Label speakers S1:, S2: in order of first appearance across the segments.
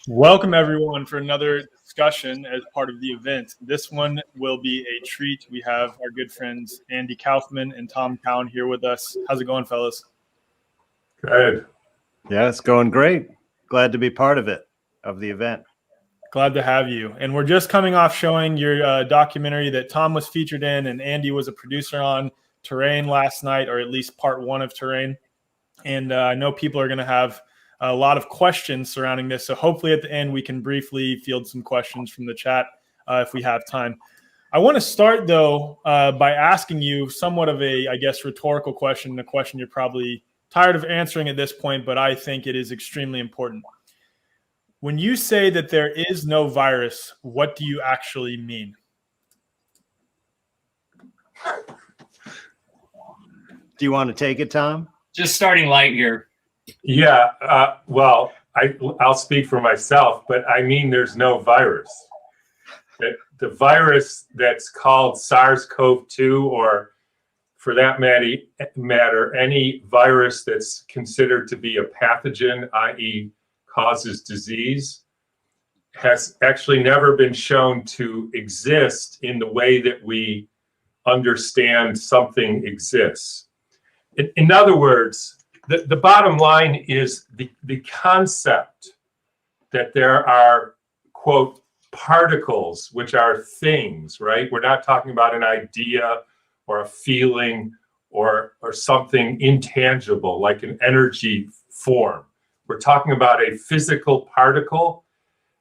S1: Welcome, everyone, for another discussion as part of the event. This one will be a treat. We have our good friends Andy Kaufman and Tom Cowan here with us. How's it going, fellas?
S2: Good.
S3: Yeah, it's going great. Glad to be part of it, of the event.
S1: Glad to have you. And we're just coming off showing your documentary that Tom was featured in and Andy was a producer on, Terrain, last night, or at least part one of Terrain. And I know people are going to have a lot of questions surrounding this. So hopefully at the end, we can briefly field some questions from the chat if we have time. I want to start, though, by asking you somewhat of a, I guess, rhetorical question, a question you're probably tired of answering at this point, but I think it is extremely important. When you say that there is no virus, what do you actually mean?
S3: Do you want to take it, Tom?
S4: Just starting light here.
S2: Yeah, well, I'll speak for myself, but I mean there's no virus. The virus that's called SARS-CoV-2, or for that matter, any virus that's considered to be a pathogen, i.e. causes disease, has actually never been shown to exist in the way that we understand something exists. In other words, the bottom line is the concept that there are, quote, particles, which are things, right? We're not talking about an idea or a feeling or something intangible like an energy form. We're talking about a physical particle.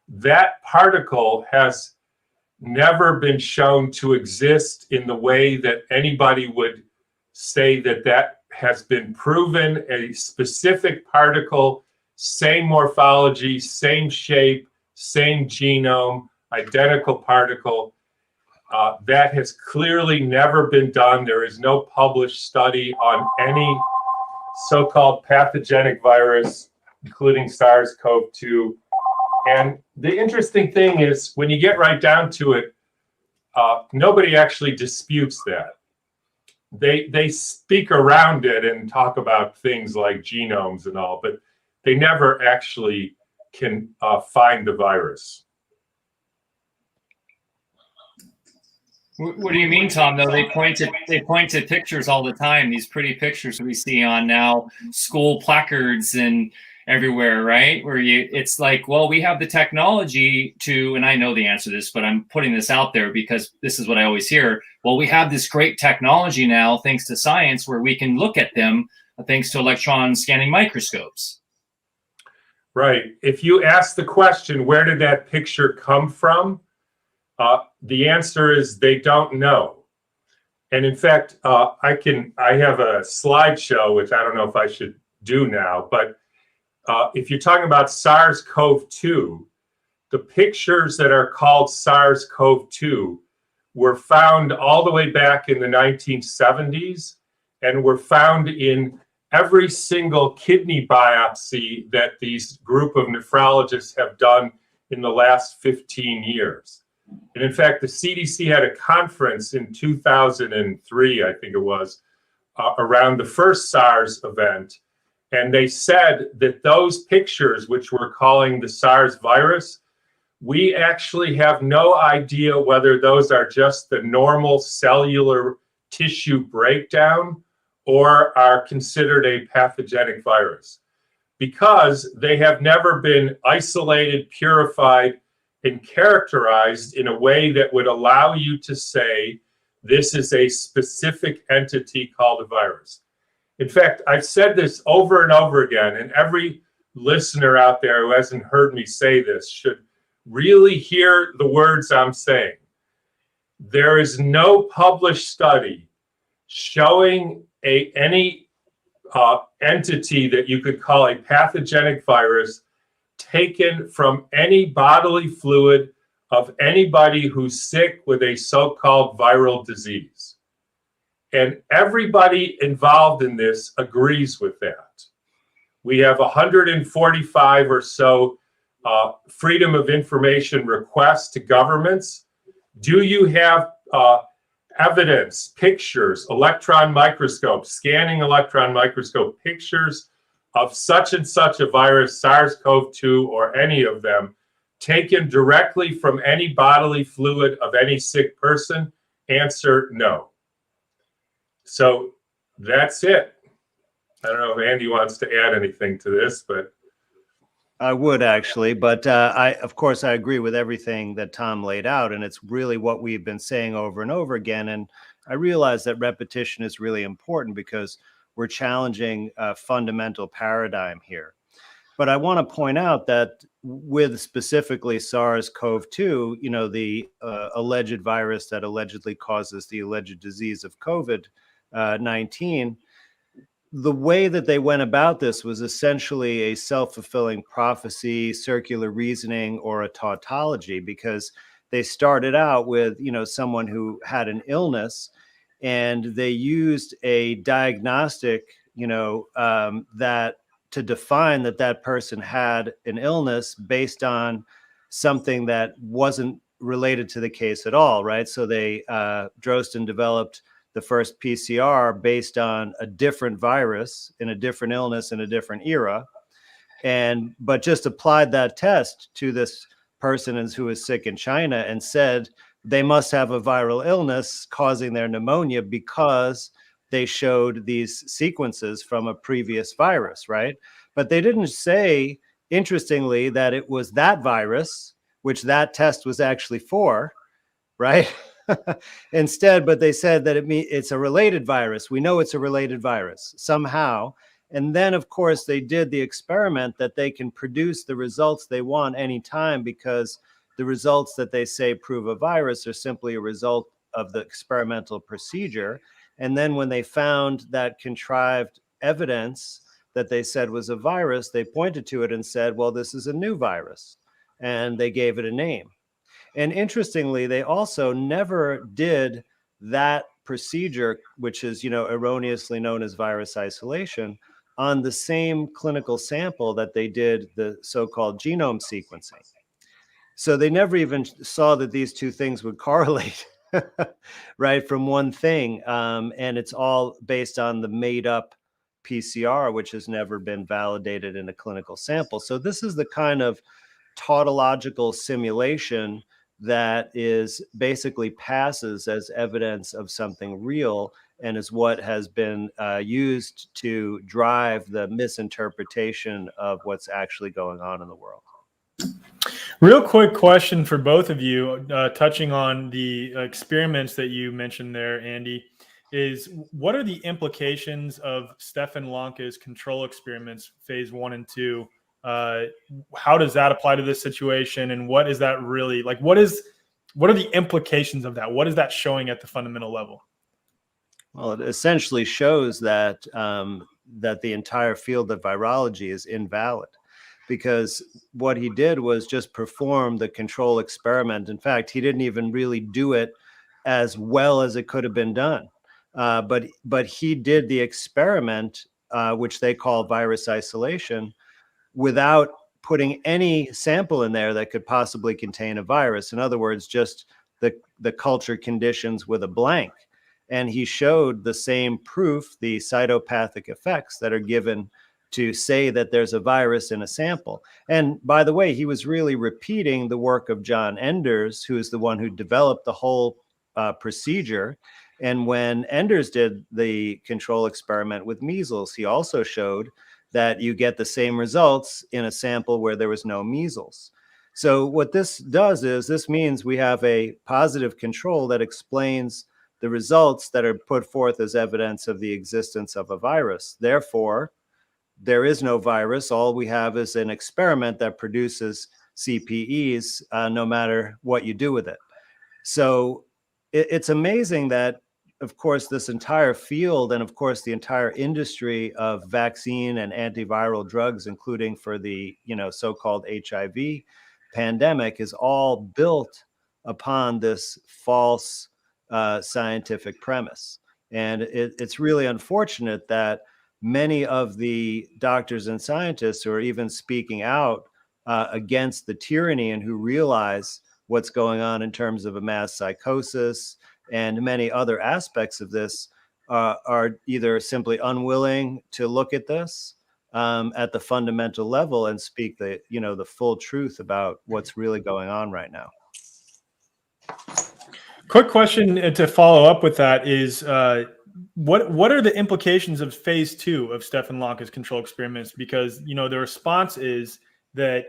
S2: That particle has never been shown to exist in the way that anybody would say that has been proven. A specific particle, same morphology, same shape, same genome, identical particle. That has clearly never been done. There is no published study on any so-called pathogenic virus, including SARS-CoV-2. And the interesting thing is, when you get right down to it, nobody actually disputes that. They speak around it and talk about things like genomes and all, but they never actually can find the virus.
S4: What do you mean, Tom? Though they point to pictures all the time. These pretty pictures we see on now school placards and everywhere, right? Where it's like, well, we have the technology to, and I know the answer to this, but I'm putting this out there because this is what I always hear. Well, we have this great technology now, thanks to science, where we can look at them thanks to electron scanning microscopes.
S2: Right. If you ask the question, where did that picture come from? The answer is they don't know. And in fact, I have a slideshow, which I don't know if I should do now, but if you're talking about SARS-CoV-2, the pictures that are called SARS-CoV-2 were found all the way back in the 1970s and were found in every single kidney biopsy that these group of nephrologists have done in the last 15 years. And in fact, the CDC had a conference in 2003, I think it was, around the first SARS event. And they said that those pictures, which we're calling the SARS virus, we actually have no idea whether those are just the normal cellular tissue breakdown or are considered a pathogenic virus, because they have never been isolated, purified, and characterized in a way that would allow you to say this is a specific entity called a virus. In fact, I've said this over and over again, and every listener out there who hasn't heard me say this should really hear the words I'm saying. There is no published study showing any entity that you could call a pathogenic virus taken from any bodily fluid of anybody who's sick with a so-called viral disease. And everybody involved in this agrees with that. We have 145 or so freedom of information requests to governments. Do you have evidence, pictures, electron microscope, scanning electron microscope pictures of such and such a virus, SARS-CoV-2 or any of them, taken directly from any bodily fluid of any sick person? Answer, no. So that's it. I don't know if Andy wants to add anything to this, but
S3: I would actually, but of course, I agree with everything that Tom laid out, and it's really what we've been saying over and over again. And I realize that repetition is really important because we're challenging a fundamental paradigm here. But I want to point out that with specifically SARS-CoV-2, you know, the alleged virus that allegedly causes the alleged disease of COVID-19, the way that they went about this was essentially a self-fulfilling prophecy, circular reasoning, or a tautology, because they started out with, you know, someone who had an illness, and they used a diagnostic, you know, that to define that that person had an illness based on something that wasn't related to the case at all, right? So they, Drosten developed the first PCR based on a different virus in a different illness in a different era, but just applied that test to this person who is sick in China and said they must have a viral illness causing their pneumonia because they showed these sequences from a previous virus, right? But they didn't say, interestingly, that it was that virus, which that test was actually for, right? Instead, but they said that it's a related virus. We know it's a related virus somehow. And then, of course, they did the experiment that they can produce the results they want anytime, because the results that they say prove a virus are simply a result of the experimental procedure. And then when they found that contrived evidence that they said was a virus, they pointed to it and said, well, this is a new virus. And they gave it a name. And interestingly, they also never did that procedure, which is, you know, erroneously known as virus isolation, on the same clinical sample that they did the so-called genome sequencing. So they never even saw that these two things would correlate, right, from one thing. And it's all based on the made-up PCR, which has never been validated in a clinical sample. So this is the kind of tautological simulation that is basically passes as evidence of something real, and is what has been used to drive the misinterpretation of what's actually going on in the world.
S1: Real quick question for both of you, touching on the experiments that you mentioned there, Andy, is what are the implications of Stefan Lanka's control experiments, phase 1 and 2? How does that apply to this situation, and what is that really like? What are the implications of that? What is that showing at the fundamental level?
S3: Well, it essentially shows that that the entire field of virology is invalid, because what he did was just perform the control experiment. In fact, he didn't even really do it as well as it could have been done. But he did the experiment, which they call virus isolation, without putting any sample in there that could possibly contain a virus. In other words, just the culture conditions with a blank. And he showed the same proof, the cytopathic effects that are given to say that there's a virus in a sample. And by the way, he was really repeating the work of John Enders, who is the one who developed the whole procedure. And when Enders did the control experiment with measles, he also showed that you get the same results in a sample where there was no measles. So what this does is this means we have a positive control that explains the results that are put forth as evidence of the existence of a virus. Therefore, there is no virus. All we have is an experiment that produces CPEs, no matter what you do with it. So it's amazing that, of course, this entire field, and of course the entire industry of vaccine and antiviral drugs, including for the so-called HIV pandemic, is all built upon this false scientific premise. And it's really unfortunate that many of the doctors and scientists who are even speaking out against the tyranny and who realize what's going on in terms of a mass psychosis and many other aspects of this are either simply unwilling to look at this at the fundamental level and speak the the full truth about what's really going on right now.
S1: Quick question to follow up with that is, what are the implications of phase 2 of Stefan Lanka's control experiments? Because the response is that,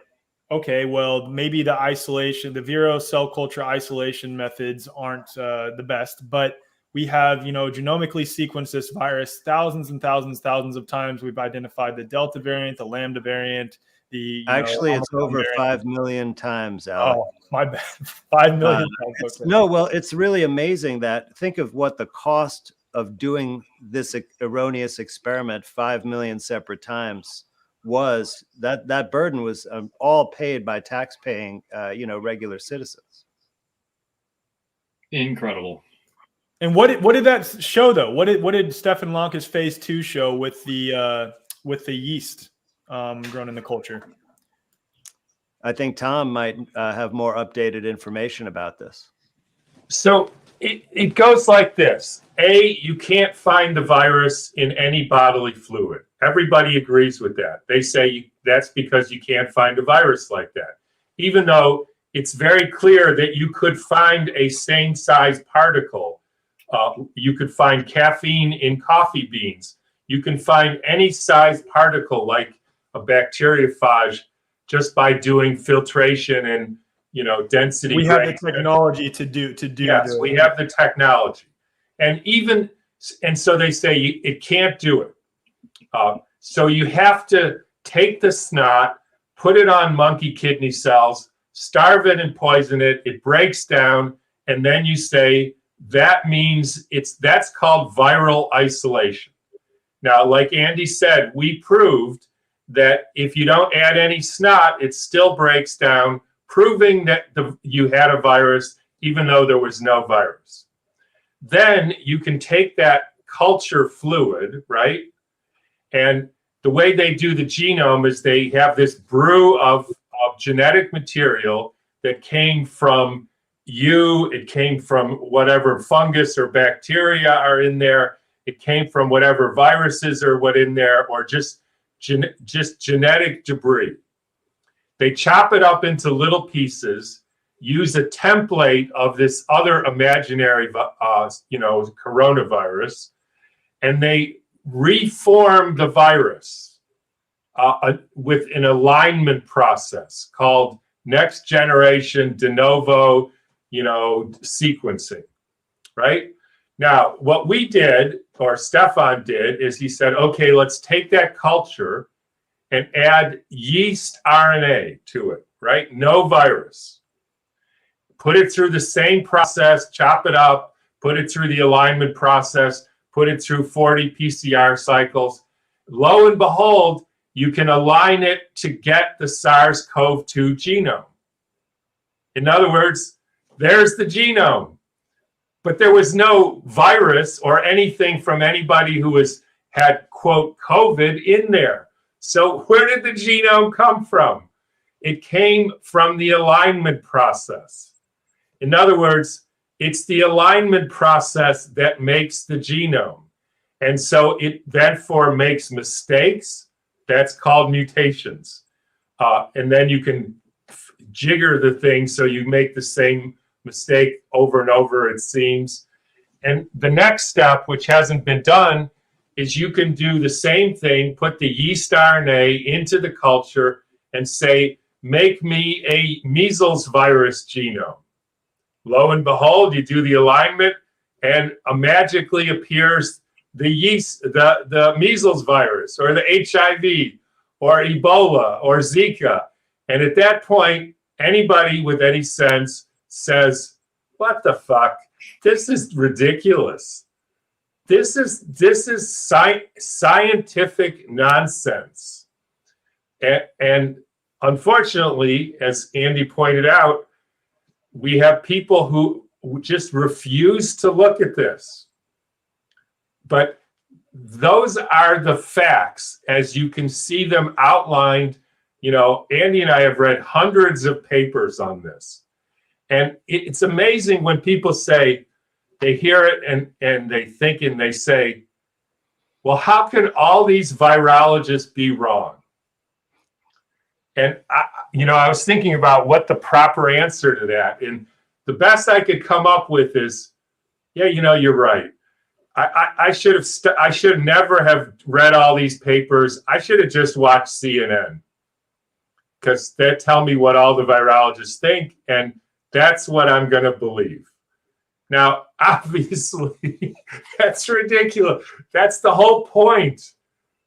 S1: okay, well, maybe the Vero cell culture isolation methods aren't the best, but we have genomically sequenced this virus thousands and thousands of times. We've identified the Delta variant, the Lambda variant,
S3: Actually, it's over
S1: variant.
S3: 5 million times, Alec.
S1: Oh, my bad. 5 million times. Okay.
S3: No, well, it's really amazing that think of what the cost of doing this erroneous experiment 5 million separate times was. That burden was all paid by tax-paying, regular citizens.
S4: Incredible.
S1: And what did that show though? What did Stefan Lanka's phase 2 show with the yeast grown in the culture?
S3: I think Tom might have more updated information about this.
S2: So it goes like this. A, you can't find the virus in any bodily fluid. Everybody agrees with that. They say that's because you can't find a virus like that. Even though it's very clear that you could find a same-sized particle. You could find caffeine in coffee beans. You can find any size particle like a bacteriophage just by doing filtration and density.
S1: We have the technology to do.
S2: Yes, we have the technology, and so they say it can't do it. So you have to take the snot, put it on monkey kidney cells, starve it and poison it. It breaks down, and then you say that means that's called viral isolation. Now, like Andy said, we proved that if you don't add any snot, it still breaks down, proving that you had a virus, even though there was no virus. Then you can take that culture fluid, right? And the way they do the genome is they have this brew of genetic material that came from it came from whatever fungus or bacteria are in there. It came from whatever viruses are in there, or just genetic debris. They chop it up into little pieces, use a template of this other imaginary, coronavirus, and they reform the virus with an alignment process called next generation de novo, sequencing, right? Now, what we did, or Stefan did, is he said, okay, let's take that culture and add yeast RNA to it, right? No virus. Put it through the same process, chop it up, put it through the alignment process, put it through 40 PCR cycles. Lo and behold, you can align it to get the SARS-CoV-2 genome. In other words, there's the genome. But there was no virus or anything from anybody who had, quote, COVID in there. So where did the genome come from? It came from the alignment process. In other words, it's the alignment process that makes the genome. And so it therefore makes mistakes. That's called mutations. And then you can jigger the thing so you make the same mistake over and over, it seems. And the next step, which hasn't been done, is you can do the same thing, put the yeast RNA into the culture and say, make me a measles virus genome. Lo and behold, you do the alignment and magically appears the yeast, the measles virus or the HIV or Ebola or Zika. And at that point, anybody with any sense says, what the fuck? This is ridiculous. This is scientific nonsense. And unfortunately, as Andy pointed out, we have people who just refuse to look at this. But those are the facts as you can see them outlined. Andy and I have read hundreds of papers on this. And it's amazing when people say, they hear it and they think and they say, well, how can all these virologists be wrong? And I was thinking about what the proper answer to that, and the best I could come up with is, yeah, you're right. I should never have read all these papers. I should have just watched CNN, because they tell me what all the virologists think, and that's what I'm going to believe. Now, obviously, that's ridiculous. That's the whole point.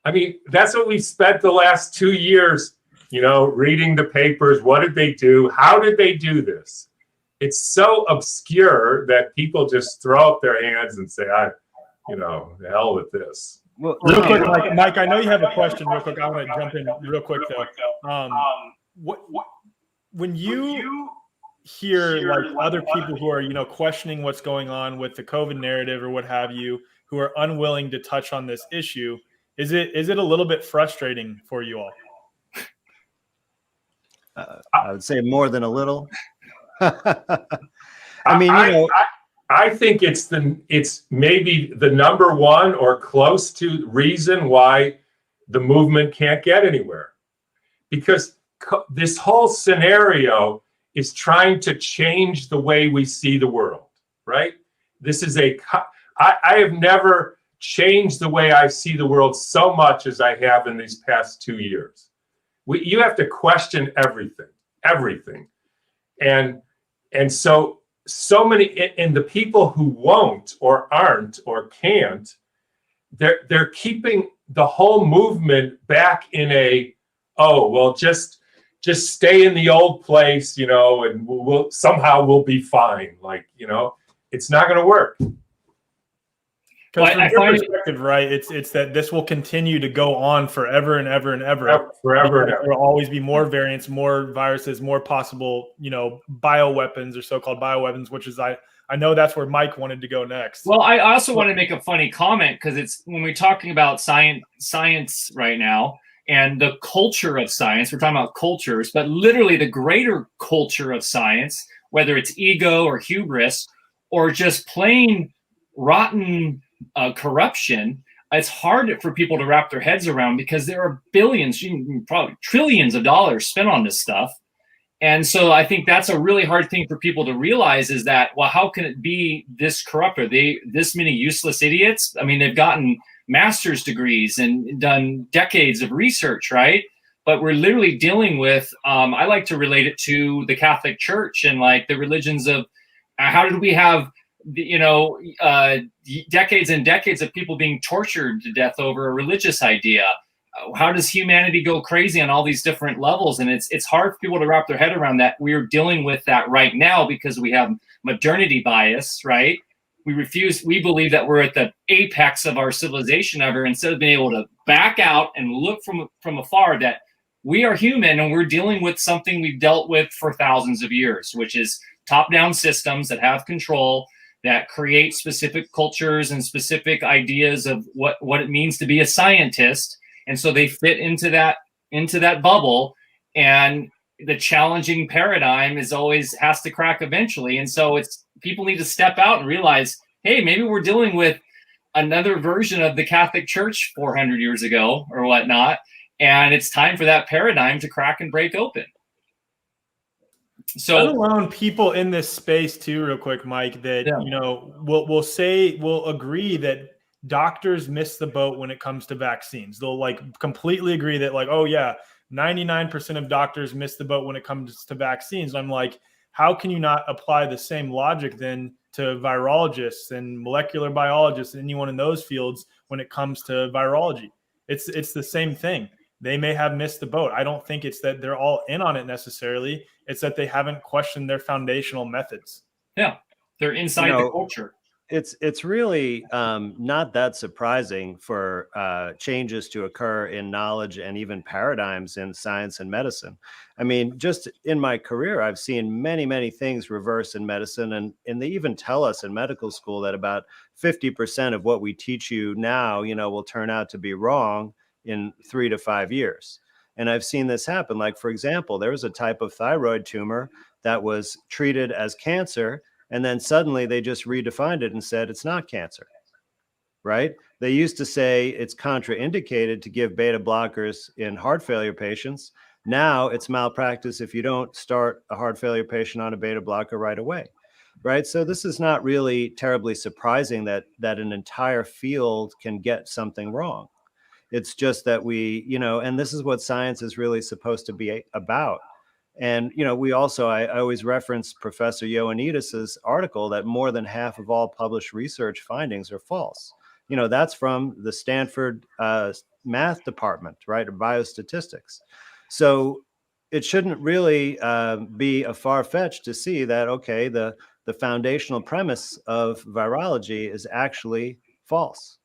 S2: I mean, that's what we spent the last 2 years, reading the papers. What did they do? How did they do this? It's so obscure that people just throw up their hands and say, the hell with this.
S3: Well,
S1: Real quick, Mike, I know you have a question real quick. I want to jump in real quick, though. When you hear like other people who are, questioning what's going on with the COVID narrative or what have you, who are unwilling to touch on this issue, is it a little bit frustrating for you all?
S3: I would say more than a little.
S2: I think it's maybe the number one or close to reason why the movement can't get anywhere, because this whole scenario is trying to change the way we see the world, right? This is I have never changed the way I see the world so much as I have in these past 2 years. You have to question everything. And so many, and the people who won't or aren't or can't, they're keeping the whole movement back in just stay in the old place, and we'll be fine. It's not going to work.
S1: Because from your perspective, right, it's that this will continue to go on forever and ever and ever.
S2: Forever and ever.
S1: There will always be more variants, more viruses, more possible, bioweapons or so-called bioweapons, which is I know that's where Mike wanted to go next.
S4: Well, I also want to make a funny comment, because it's when we're talking about science right now and the culture of science, we're talking about cultures, but literally the greater culture of science, whether it's ego or hubris or just plain rotten corruption, it's hard for people to wrap their heads around, because there are billions, probably trillions of dollars spent on this stuff. And so I think that's a really hard thing for people to realize, is that, well, how can it be this corrupt? Are they this many useless idiots? I mean, they've gotten master's degrees and done decades of research, right? But we're literally dealing with, I like to relate it to the Catholic Church and like the religions of, how did we have decades and decades of people being tortured to death over a religious idea? How does humanity go crazy on all these different levels? And it's hard for people to wrap their head around that. We're dealing with that right now because we have modernity bias, right? We believe that we're at the apex of our civilization ever, instead of being able to back out and look from afar that we are human and we're dealing with something we've dealt with for thousands of years, which is top-down systems that have control, that create specific cultures and specific ideas of what it means to be a scientist. And so they fit into that bubble, and the challenging paradigm has to crack eventually. And so people need to step out and realize, hey, maybe we're dealing with another version of the Catholic Church 400 years ago or whatnot. And it's time for that paradigm to crack and break open. So,
S1: let alone people in this space too, real quick, Mike, that will agree that doctors miss the boat when it comes to vaccines. They'll completely agree that 99% of doctors miss the boat when it comes to vaccines. I'm like, how can you not apply the same logic then to virologists and molecular biologists and anyone in those fields when it comes to virology? It's the same thing. They may have missed the boat. I don't think it's that they're all in on it necessarily. It's that they haven't questioned their foundational methods.
S4: Yeah, they're inside the culture.
S3: It's really not that surprising for changes to occur in knowledge and even paradigms in science and medicine. I mean, just in my career, I've seen many, many things reverse in medicine. And they even tell us in medical school that about 50% of what we teach you now, will turn out to be wrong in 3 to 5 years. And I've seen this happen. Like, for example, there was a type of thyroid tumor that was treated as cancer, and then suddenly they just redefined it and said it's not cancer, right? They used to say it's contraindicated to give beta blockers in heart failure patients. Now it's malpractice if you don't start a heart failure patient on a beta blocker right away, right? So this is not really terribly surprising that an entire field can get something wrong. It's just that we, and this is what science is really supposed to be about. And, we also, I always reference Professor Ioannidis's article that more than half of all published research findings are false. That's from the Stanford math department, right, or biostatistics. So it shouldn't really be a far-fetched to see that, okay, the foundational premise of virology is actually false.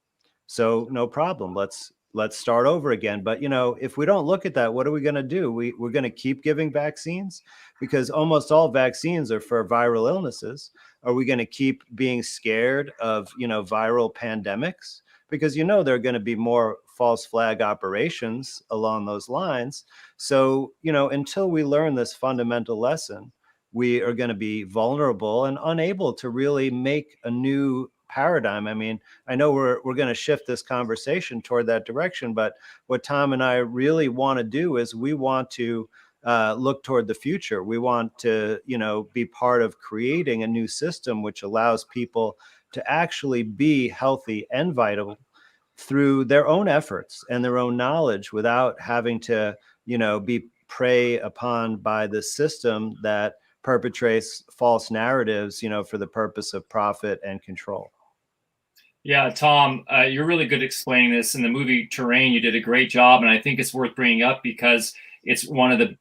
S3: So no problem. Let's start over again. But, if we don't look at that, what are we going to do? We're going to keep giving vaccines because almost all vaccines are for viral illnesses. Are we going to keep being scared of, viral pandemics? Because, there are going to be more false flag operations along those lines. So, until we learn this fundamental lesson, we are going to be vulnerable and unable to really make a new paradigm. I mean, I know we're going to shift this conversation toward that direction, but what Tom and I really want to do is we want to look toward the future. We want to, be part of creating a new system which allows people to actually be healthy and vital through their own efforts and their own knowledge without having to, be prey upon by the system that perpetrates false narratives, for the purpose of profit and control.
S4: Yeah, Tom, you're really good at explaining this. In the movie Terrain, you did a great job, and I think it's worth bringing up because it's one of the,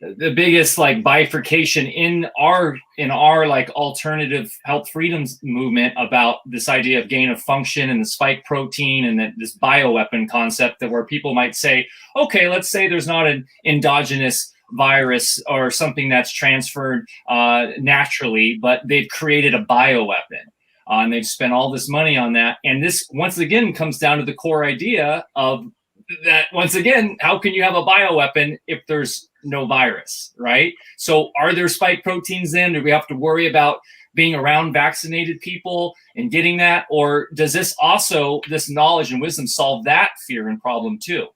S4: the biggest like bifurcation in our like alternative health freedoms movement about this idea of gain of function and the spike protein and this bioweapon concept that where people might say, okay, let's say there's not an endogenous virus or something that's transferred naturally, but they've created a bioweapon. And they've spent all this money on that. And this, once again, comes down to the core idea of that, once again, how can you have a bioweapon if there's no virus, right? So are there spike proteins then? Do we have to worry about being around vaccinated people and getting that? Or does this also, this knowledge and wisdom solve that fear and problem too?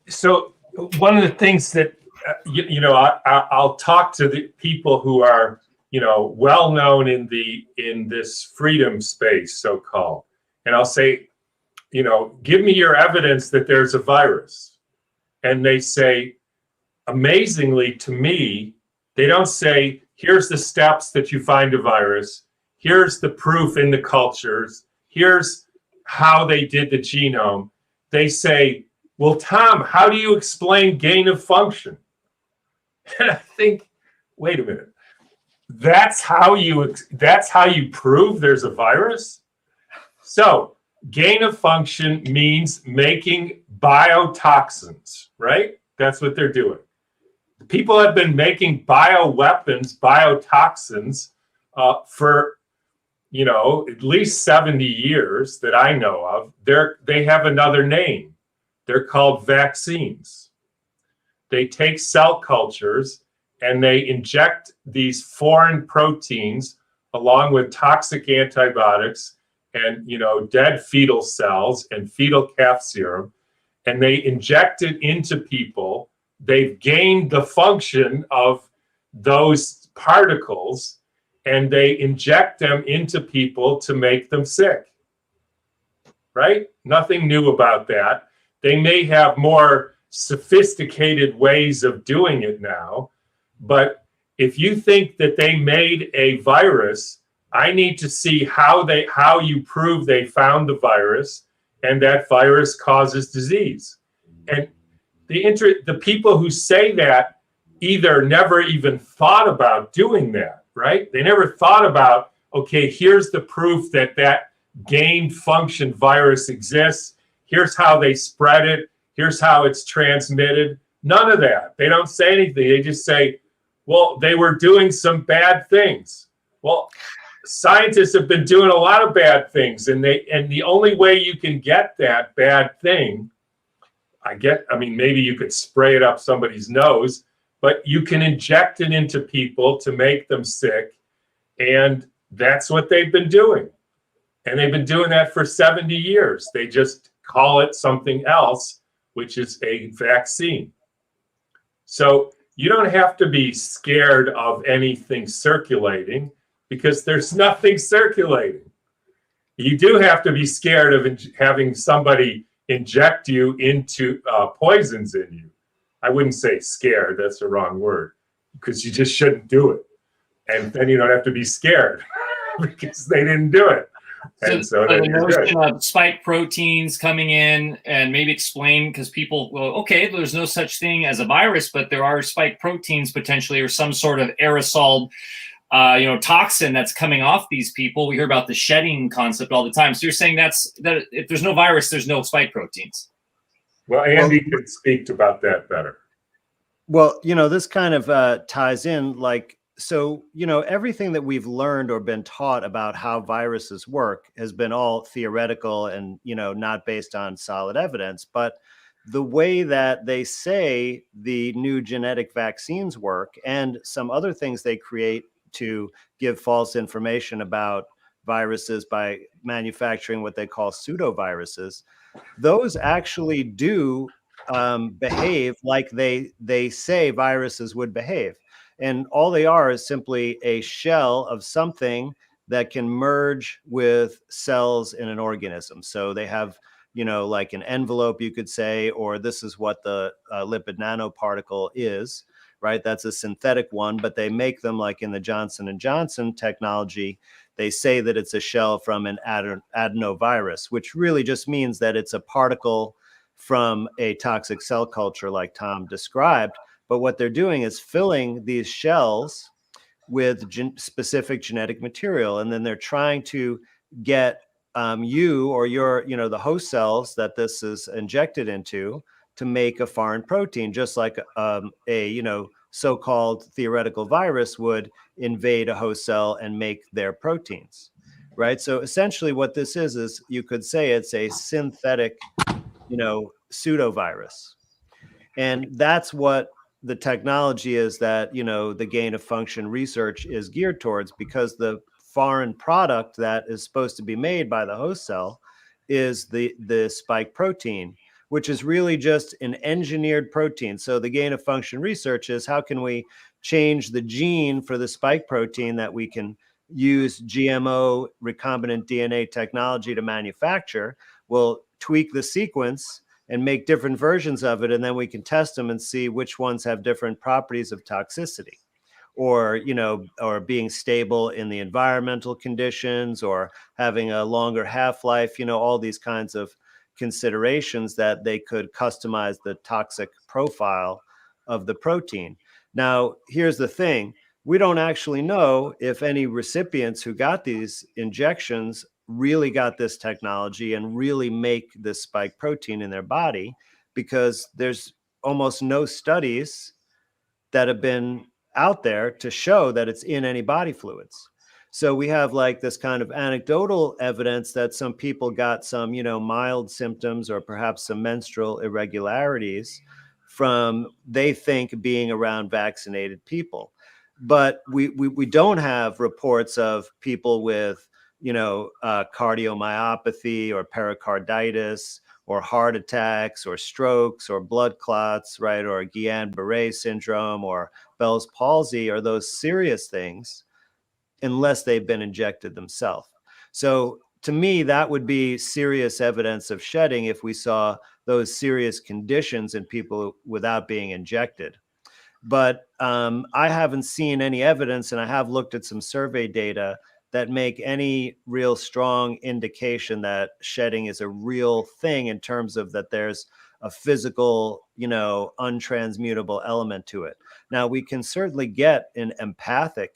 S2: So one of the things that, I'll talk to the people who are, well known in this freedom space, so-called. And I'll say, give me your evidence that there's a virus. And they say, amazingly to me, they don't say, here's the steps that you find a virus. Here's the proof in the cultures. Here's how they did the genome. They say, well, Tom, how do you explain gain of function? And I think, wait a minute. That's how you prove there's a virus? So gain of function means making biotoxins, right? That's what they're doing. People have been making bioweapons, biotoxins for, at least 70 years that I know of. They have another name. They're called vaccines. They take cell cultures and they inject these foreign proteins along with toxic antibiotics and, dead fetal cells and fetal calf serum, and they inject it into people. They've gained the function of those particles, and they inject them into people to make them sick, right? Nothing new about that. They may have more sophisticated ways of doing it now, but if you think that they made a virus, I need to see how you prove they found the virus and that virus causes disease. And the people who say that either never even thought about doing that, right? They never thought about, okay, here's the proof that gained function virus exists. Here's how they spread it. Here's how it's transmitted. None of that. They don't say anything. They just say, well, they were doing some bad things. Well, scientists have been doing a lot of bad things, and the only way you can get that bad thing, maybe you could spray it up somebody's nose, but you can inject it into people to make them sick, and That's what they've been doing. And they've been doing that for 70 years. They just call it something else, which is a vaccine. So you don't have to be scared of anything circulating because there's nothing circulating. You do have to be scared of having somebody inject you into poisons in you. I wouldn't say scared, that's the wrong word, because you just shouldn't do it. And then you don't have to be scared because they didn't do it. And so
S4: the notion of spike proteins coming in and maybe explain, because people will, okay, there's no such thing as a virus, but there are spike proteins potentially, or some sort of aerosol toxin that's coming off these people. We hear about the shedding concept all the time. So you're saying that if there's no virus, there's no spike proteins.
S2: Well, Andy could speak about that better.
S3: Well, this kind of ties in, so, everything that we've learned or been taught about how viruses work has been all theoretical and, not based on solid evidence. But the way that they say the new genetic vaccines work and some other things they create to give false information about viruses by manufacturing what they call pseudoviruses, those actually do behave like they say viruses would behave. And all they are is simply a shell of something that can merge with cells in an organism. So they have, like an envelope, you could say, or this is what the lipid nanoparticle is, right? That's a synthetic one, but they make them like in the Johnson & Johnson technology. They say that it's a shell from an adenovirus, which really just means that it's a particle from a toxic cell culture like Tom described. But what they're doing is filling these shells with specific genetic material. And then they're trying to get you or your, the host cells that this is injected into to make a foreign protein, just like a so-called theoretical virus would invade a host cell and make their proteins, right? So essentially what this is you could say it's a synthetic, pseudovirus. And that's what the technology is that, the gain of function research is geared towards, because the foreign product that is supposed to be made by the host cell is the spike protein, which is really just an engineered protein. So the gain of function research is how can we change the gene for the spike protein that we can use GMO recombinant DNA technology to manufacture. We'll tweak the sequence and make different versions of it, and then we can test them and see which ones have different properties of toxicity, or or being stable in the environmental conditions, or having a longer half-life, all these kinds of considerations that they could customize the toxic profile of the protein. Now, here's the thing. We don't actually know if any recipients who got these injections really got this technology and really make this spike protein in their body, because there's almost no studies that have been out there to show that it's in any body fluids. So we have like this kind of anecdotal evidence that some people got some, mild symptoms or perhaps some menstrual irregularities from, they think, being around vaccinated people. But we don't have reports of people with cardiomyopathy or pericarditis or heart attacks or strokes or blood clots, right? Or Guillain-Barré syndrome or Bell's palsy, or those serious things, unless they've been injected themselves. So to me, that would be serious evidence of shedding if we saw those serious conditions in people without being injected. But I haven't seen any evidence, and I have looked at some survey data that make any real strong indication that shedding is a real thing, in terms of that there's a physical, untransmutable element to it. Now, we can certainly get an empathic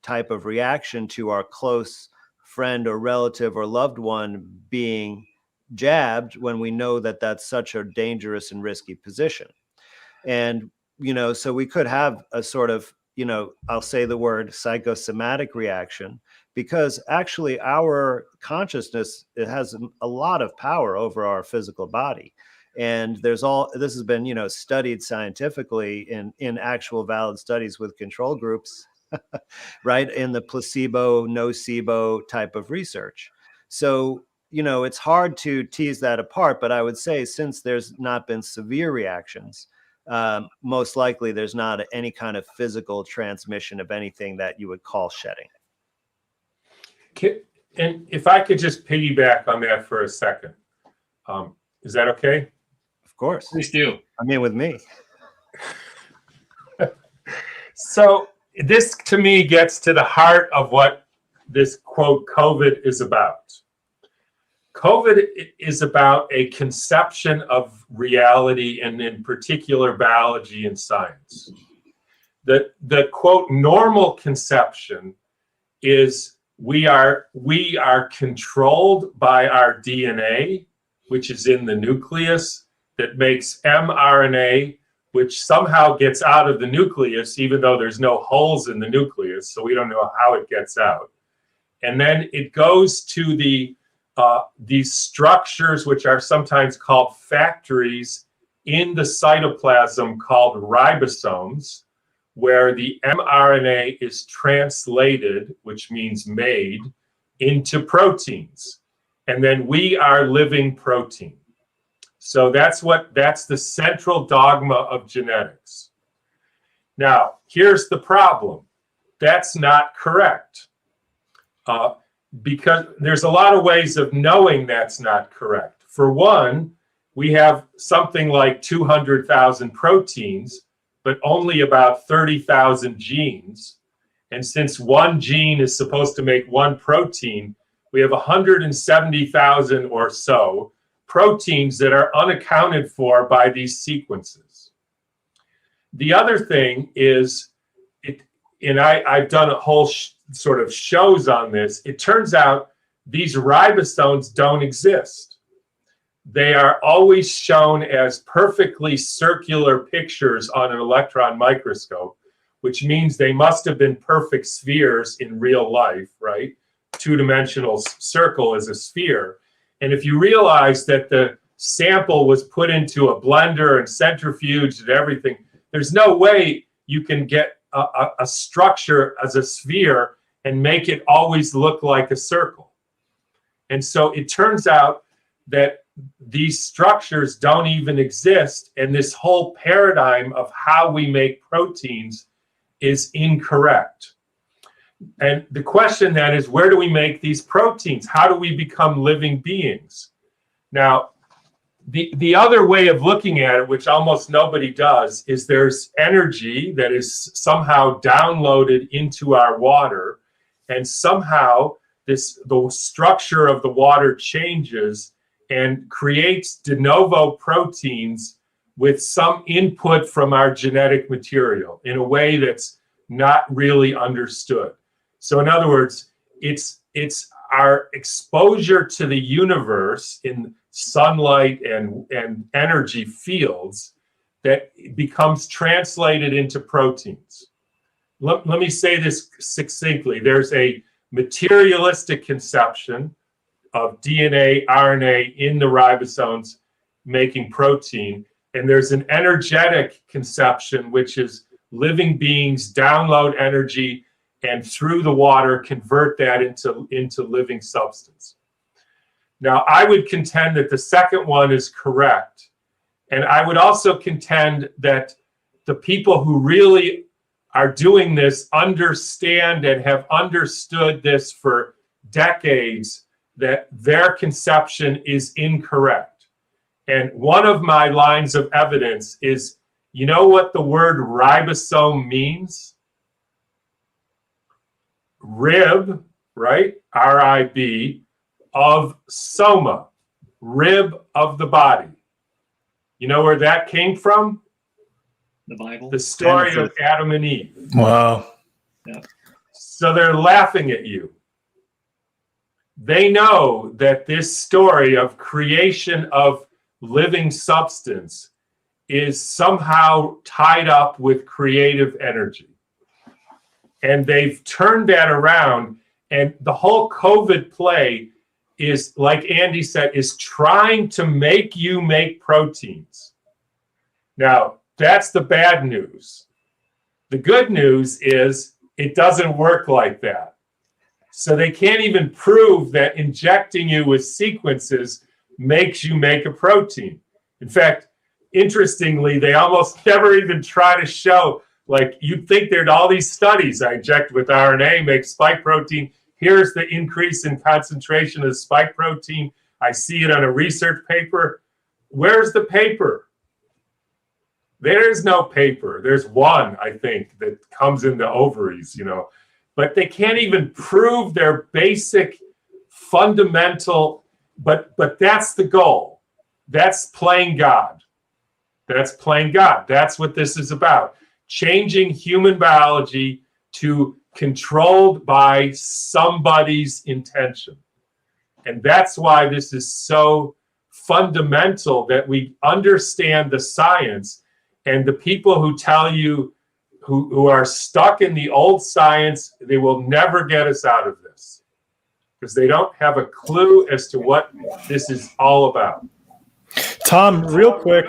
S3: type of reaction to our close friend or relative or loved one being jabbed when we know that that's such a dangerous and risky position. And, so we could have a sort of, I'll say the word psychosomatic reaction, because actually our consciousness, it has a lot of power over our physical body. And this has been, studied scientifically in actual valid studies with control groups right? In the placebo, nocebo type of research. So, it's hard to tease that apart, but I would say since there's not been severe reactions, most likely there's not any kind of physical transmission of anything that you would call shedding.
S2: And if I could just piggyback on that for a second, is that okay?
S3: Of course.
S4: Please do.
S3: I mean, with me.
S2: So this to me gets to the heart of what this quote COVID is about. COVID is about a conception of reality, and in particular biology and science. The quote normal conception is we are controlled by our DNA, which is in the nucleus, that makes mRNA, which somehow gets out of the nucleus, even though there's no holes in the nucleus, so we don't know how it gets out. And then it goes to these structures, which are sometimes called factories in the cytoplasm called ribosomes, where the mRNA is translated, which means made, into proteins. And then we are living protein. So that's the central dogma of genetics. Now, here's the problem. That's not correct. Because there's a lot of ways of knowing that's not correct. For one, we have something like 200,000 proteins, but only about 30,000 genes. And since one gene is supposed to make one protein, we have 170,000 or so proteins that are unaccounted for by these sequences. The other thing is, I've done a whole sort of shows on this. It turns out these ribosomes don't exist. They are always shown as perfectly circular pictures on an electron microscope, which means they must have been perfect spheres in real life, right? Two-dimensional circle is a sphere. And if you realize that the sample was put into a blender and centrifuged and everything, there's no way you can get a structure as a sphere and make it always look like a circle. And so it turns out that these structures don't even exist, and this whole paradigm of how we make proteins is incorrect. And the question then is, where do we make these proteins? How do we become living beings? Now, the other way of looking at it, which almost nobody does, is there's energy that is somehow downloaded into our water, and somehow the structure of the water changes and creates de novo proteins with some input from our genetic material in a way that's not really understood. So in other words, it's our exposure to the universe in sunlight and energy fields that becomes translated into proteins. Let me say this succinctly. There's a materialistic conception of DNA, RNA in the ribosomes making protein, and there's an energetic conception, which is living beings download energy and through the water convert that into living substance. Now, I would contend that the second one is correct. And I would also contend that the people who really are doing this understand and have understood this for decades, that their conception is incorrect. And one of my lines of evidence is, you know what the word ribosome means? Rib, right? R-I-B, of soma, rib of the body. You know where that came from?
S4: The Bible.
S2: The story of Adam and Eve.
S1: Wow.
S4: Yeah.
S2: So they're laughing at you. They know that this story of creation of living substance is somehow tied up with creative energy. And they've turned that around. And the whole COVID play is, like Andy said, is trying to make you make proteins. Now, that's the bad news. The good news is It doesn't work like that. So they can't even prove that injecting you with sequences makes you make a protein. In fact, interestingly, they almost never even try to show, like, you'd think there'd all these studies. I inject with RNA, make spike protein. Here's the increase in concentration of spike protein. I see it on a research paper. Where's the paper? There is no paper. There's one, I think, that comes in the ovaries, but they can't even prove their basic fundamental, but that's the goal. That's playing God. That's playing God. That's what this is about. Changing human biology to controlled by somebody's intention. And that's why this is so fundamental, that we understand the science. And the people who tell you, who are stuck in the old science, they will never get us out of this, because they don't have a clue as to what this is all about.
S1: Tom, real quick,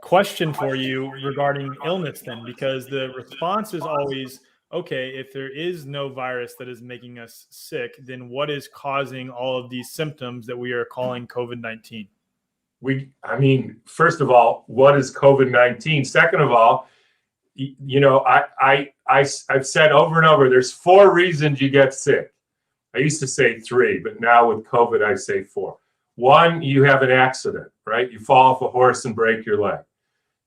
S1: question for you regarding illness then, because the response is always, okay, if there is no virus that is making us sick, then what is causing all of these symptoms that we are calling COVID-19?
S2: First of all, what is COVID-19? Second of all, I've said over and over, there's 4 reasons you get sick. I used to say 3, but now with COVID, I say 4. 1, you have an accident, right? You fall off a horse and break your leg.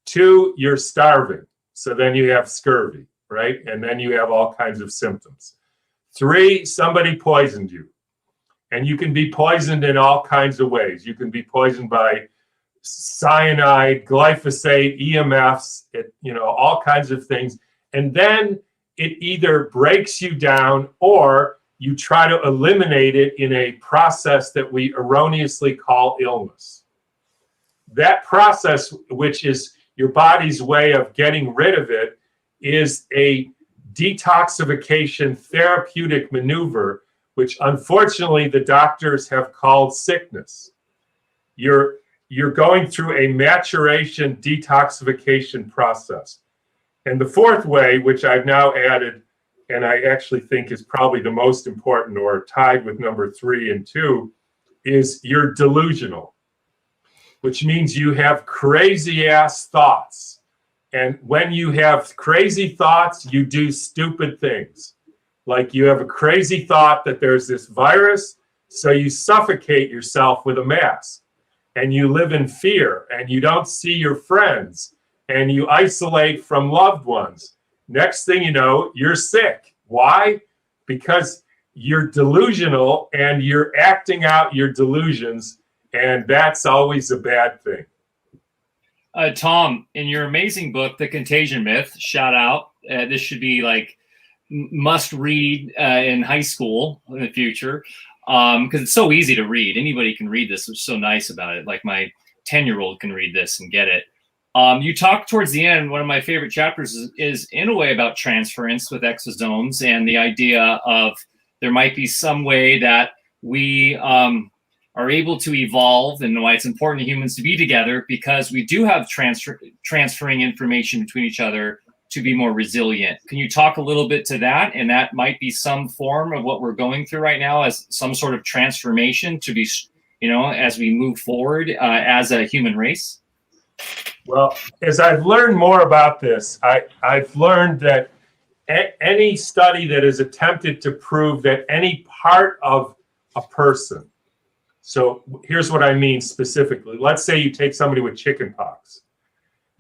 S2: 2, you're starving. So then you have scurvy, right? And then you have all kinds of symptoms. 3, somebody poisoned you. And you can be poisoned in all kinds of ways. You can be poisoned by cyanide, glyphosate, EMFs, all kinds of things. And then it either breaks you down, or you try to eliminate it in a process that we erroneously call illness. That process, which is your body's way of getting rid of it, is a detoxification therapeutic maneuver, which unfortunately the doctors have called sickness. You're going through a maturation detoxification process. And the 4th way, which I've now added, and I actually think is probably the most important, or tied with number 3 and 2, is you're delusional, which means you have crazy ass thoughts. And when you have crazy thoughts, you do stupid things. Like, you have a crazy thought that there's this virus, so you suffocate yourself with a mask, and you live in fear, and you don't see your friends, and you isolate from loved ones. Next thing you know, you're sick. Why? Because you're delusional and you're acting out your delusions, and that's always a bad thing.
S4: Tom, in your amazing book, The Contagion Myth, shout out. This should be like must read in high school in the future, because it's so easy to read. Anybody can read this. What's so nice about it? Like, my 10-year-old can read this and get it. You talk towards the end, one of my favorite chapters is in a way about transference with exosomes, and the idea of there might be some way that we are able to evolve, and why it's important to humans to be together, because we do have transferring information between each other to be more resilient. Can you talk a little bit to that? And that might be some form of what we're going through right now, as some sort of transformation to be, as we move forward as a human race?
S2: Well, as I've learned more about this, I've learned that any study that has attempted to prove that any part of a person, so here's what I mean specifically. Let's say you take somebody with chickenpox.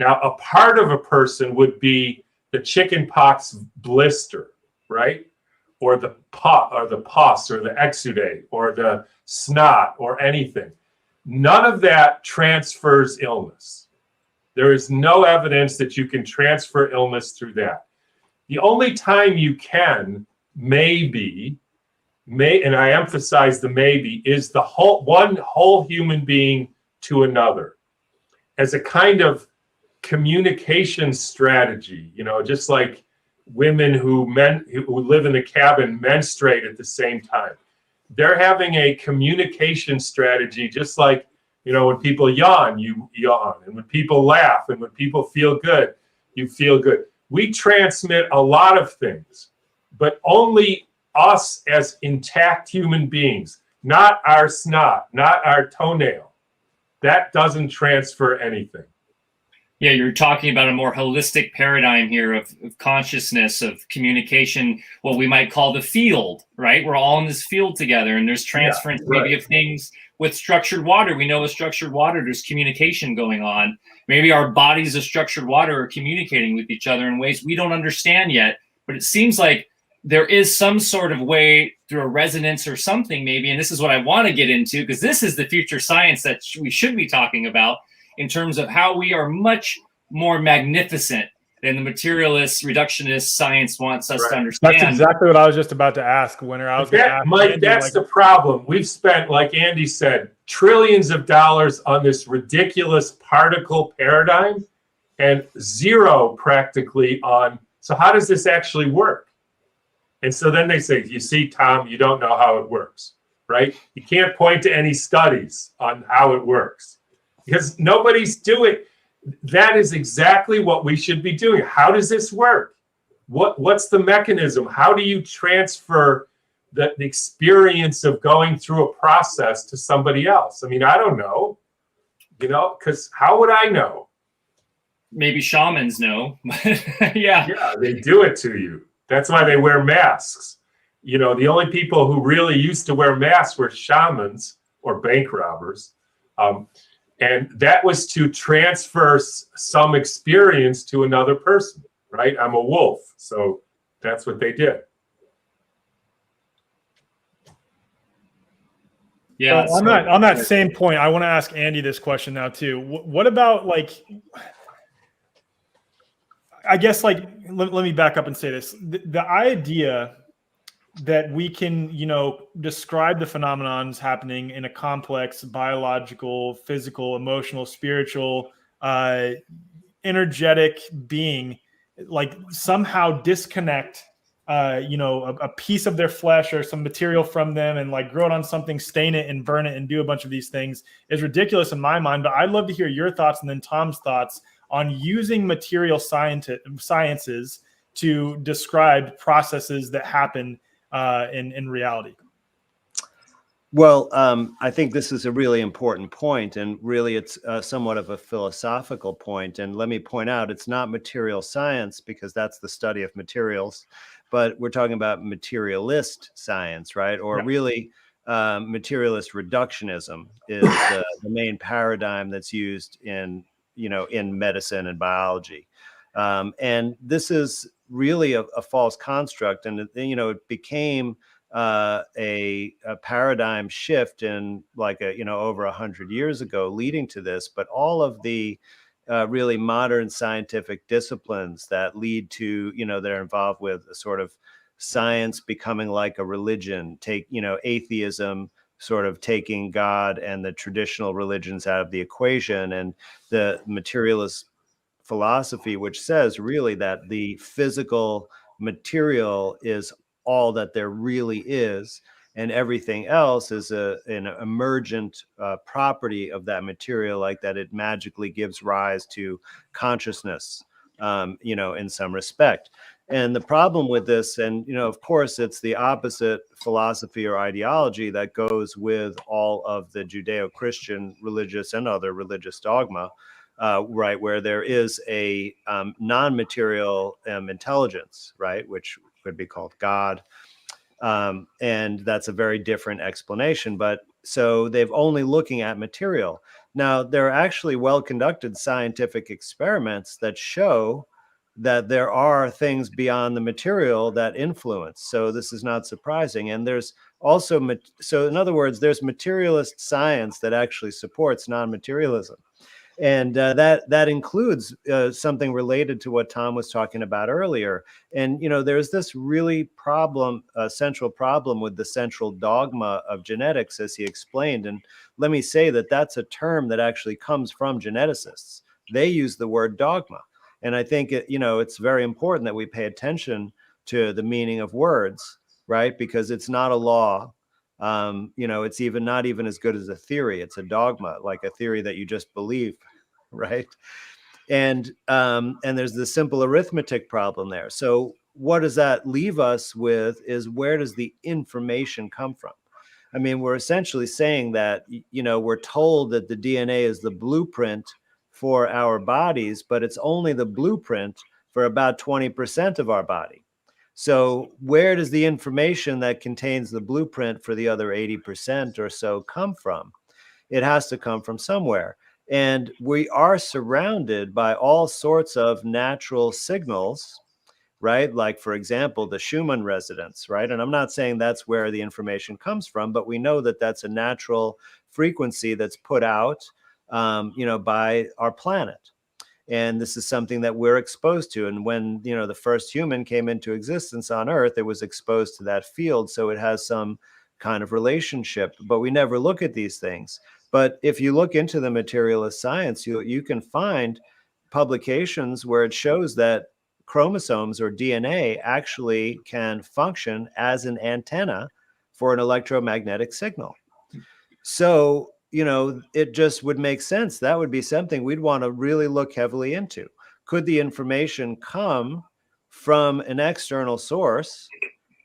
S2: Now, a part of a person would be the chickenpox blister, right? Or the pus, or the exudate, or the snot, or anything. None of that transfers illness. There is no evidence that you can transfer illness through that. The only time you can, maybe, and I emphasize the maybe, is the one whole human being to another, as a kind of communication strategy, just like women who live in a cabin menstruate at the same time. They're having a communication strategy, just like, when people yawn, you yawn, and when people laugh, and when people feel good, you feel good. We transmit a lot of things, but only us as intact human beings, not our snot, not our toenail. That doesn't transfer anything.
S4: Yeah, you're talking about a more holistic paradigm here of consciousness, of communication, what we might call the field, right? We're all in this field together, and there's transference maybe of things with structured water. We know with structured water, there's communication going on. Maybe our bodies of structured water are communicating with each other in ways we don't understand yet, but it seems like there is some sort of way through a resonance or something maybe, and this is what I want to get into, because this is the future science that we should be talking about, in terms of how we are much more magnificent than the materialist, reductionist science wants us to understand.
S1: That's exactly what I was just about to ask, Winter. I was going to ask
S2: Mike,
S1: Andy,
S2: that's the problem. We've spent, like Andy said, trillions of dollars on this ridiculous particle paradigm and zero practically on, so how does this actually work? And so then they say, you see, Tom, you don't know how it works, right? You can't point to any studies on how it works, because nobody's doing. That is exactly what we should be doing. How does this work? What's the mechanism? How do you transfer the experience of going through a process to somebody else? I mean, I don't know, because how would I know?
S4: Maybe shamans know. Yeah,
S2: they do it to you. That's why they wear masks. The only people who really used to wear masks were shamans or bank robbers. And that was to transfer some experience to another person, right? I'm a wolf. So that's what they did.
S1: Yeah. So on that same point, I want to ask Andy this question now too. What about, like, I guess, like, let me back up and say this. The idea that we can, describe the phenomenons happening in a complex biological, physical, emotional, spiritual, energetic being, like somehow disconnect, a piece of their flesh or some material from them and like grow it on something, stain it and burn it and do a bunch of these things is ridiculous in my mind. But I'd love to hear your thoughts and then Tom's thoughts on using material sciences to describe processes that happen in reality.
S3: Well, I think this is a really important point, and really it's somewhat of a philosophical point. And let me point out, it's not material science, because that's the study of materials, but we're talking about materialist science, right? Or really materialist reductionism is the main paradigm that's used in medicine and biology. And this is really a false construct. And, it became a paradigm shift in over 100 years ago leading to this. But all of the really modern scientific disciplines that lead to, that are involved with a sort of science becoming like a religion, atheism, sort of taking God and the traditional religions out of the equation, and the materialist philosophy, which says really that the physical material is all that there really is, and everything else is an emergent property of that material, like that it magically gives rise to consciousness, in some respect. And the problem with this, and of course, it's the opposite philosophy or ideology that goes with all of the Judeo-Christian religious and other religious dogma, right, where there is a non-material intelligence, right, which could be called God. And that's a very different explanation. But so they've only looking at material. Now, there are actually well-conducted scientific experiments that show that there are things beyond the material that influence. So this is not surprising. And there's also, so in other words, there's materialist science that actually supports non-materialism. And that includes something related to what Tom was talking about earlier. And, there's this really central problem with the central dogma of genetics, as he explained. And let me say that that's a term that actually comes from geneticists. They use the word dogma. And I think, it's very important that we pay attention to the meaning of words, right? Because it's not a law. It's not even as good as a theory. It's a dogma, like a theory that you just believe, right? And there's the simple arithmetic problem there. So what does that leave us with is, where does the information come from? I mean, we're essentially saying that, we're told that the DNA is the blueprint for our bodies, but it's only the blueprint for about 20% of our body. So where does the information that contains the blueprint for the other 80% or so come from? It has to come from somewhere. And we are surrounded by all sorts of natural signals, right? Like, for example, the Schumann resonance, right? And I'm not saying that's where the information comes from, but we know that that's a natural frequency that's put out, by our planet. And this is something that we're exposed to. And when, the first human came into existence on Earth, it was exposed to that field. So it has some kind of relationship, but we never look at these things. But if you look into the materialist science, you can find publications where it shows that chromosomes or DNA actually can function as an antenna for an electromagnetic signal. So, it just would make sense. That would be something we'd want to really look heavily into. Could the information come from an external source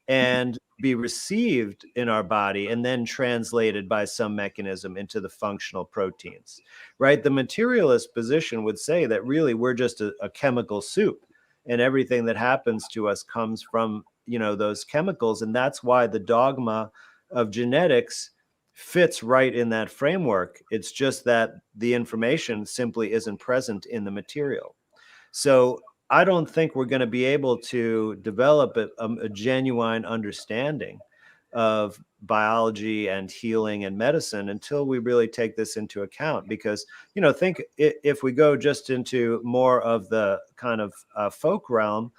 S3: and be received in our body and then translated by some mechanism into the functional proteins, right? The materialist position would say that really we're just a chemical soup, and everything that happens to us comes from, those chemicals. And that's why the dogma of genetics fits right in that framework. It's just that the information simply isn't present in the material. So I don't think we're going to be able to develop a genuine understanding of biology and healing and medicine until we really take this into account. Because, think if we go just into more of the kind of folk realm,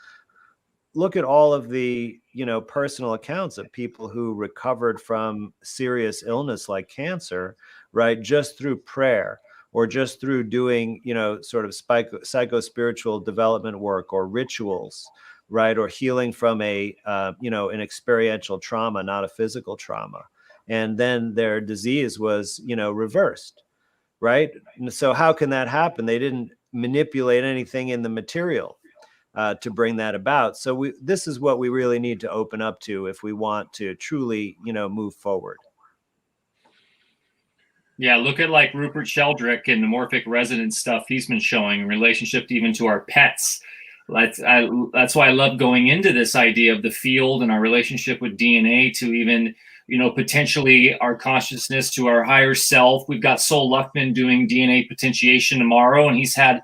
S3: look at all of the, personal accounts of people who recovered from serious illness like cancer, right? Just through prayer, or just through doing, sort of psycho-spiritual development work or rituals, right? Or healing from an experiential trauma, not a physical trauma. And then their disease was, reversed, right? And so how can that happen? They didn't manipulate anything in the material to bring that about. So this is what we really need to open up to if we want to truly, move forward.
S4: Yeah, look at like Rupert Sheldrake and the morphic resonance stuff he's been showing in relationship even to our pets. That's why I love going into this idea of the field and our relationship with DNA to even, potentially our consciousness to our higher self. We've got Sol Luckman doing DNA potentiation tomorrow, and he's had,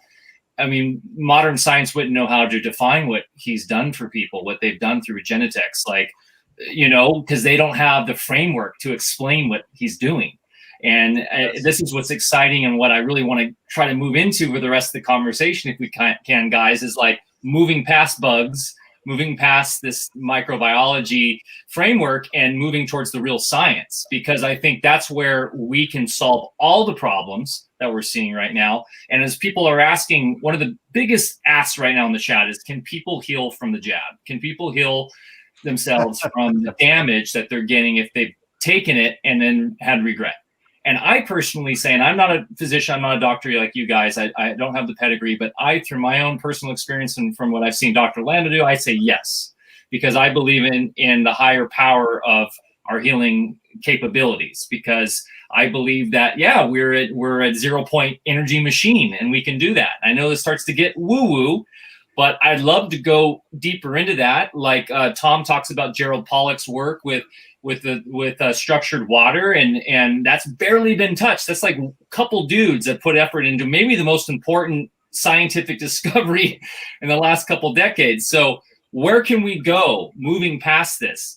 S4: modern science wouldn't know how to define what he's done for people, what they've done through genetics, because they don't have the framework to explain what he's doing. And this is what's exciting, and what I really want to try to move into for the rest of the conversation, if we can, guys, is like moving past bugs, moving past this microbiology framework, and moving towards the real science, because I think that's where we can solve all the problems that we're seeing right now. And as people are asking, one of the biggest asks right now in the chat is, can people heal from the jab? Can people heal themselves from the damage that they're getting if they've taken it and then had regret? And I personally say, and I'm not a physician, I'm not a doctor like you guys, I don't have the pedigree, but through my own personal experience and from what I've seen Dr. Landa do, I say yes, because I believe in the higher power of our healing capabilities, because I believe that, yeah, we're at 0 point energy machine, and we can do that. I know this starts to get woo-woo, but I'd love to go deeper into that. Like Tom talks about Gerald Pollack's work with structured water, and that's barely been touched. That's like a couple dudes that put effort into maybe the most important scientific discovery in the last couple decades. So where can we go moving past this?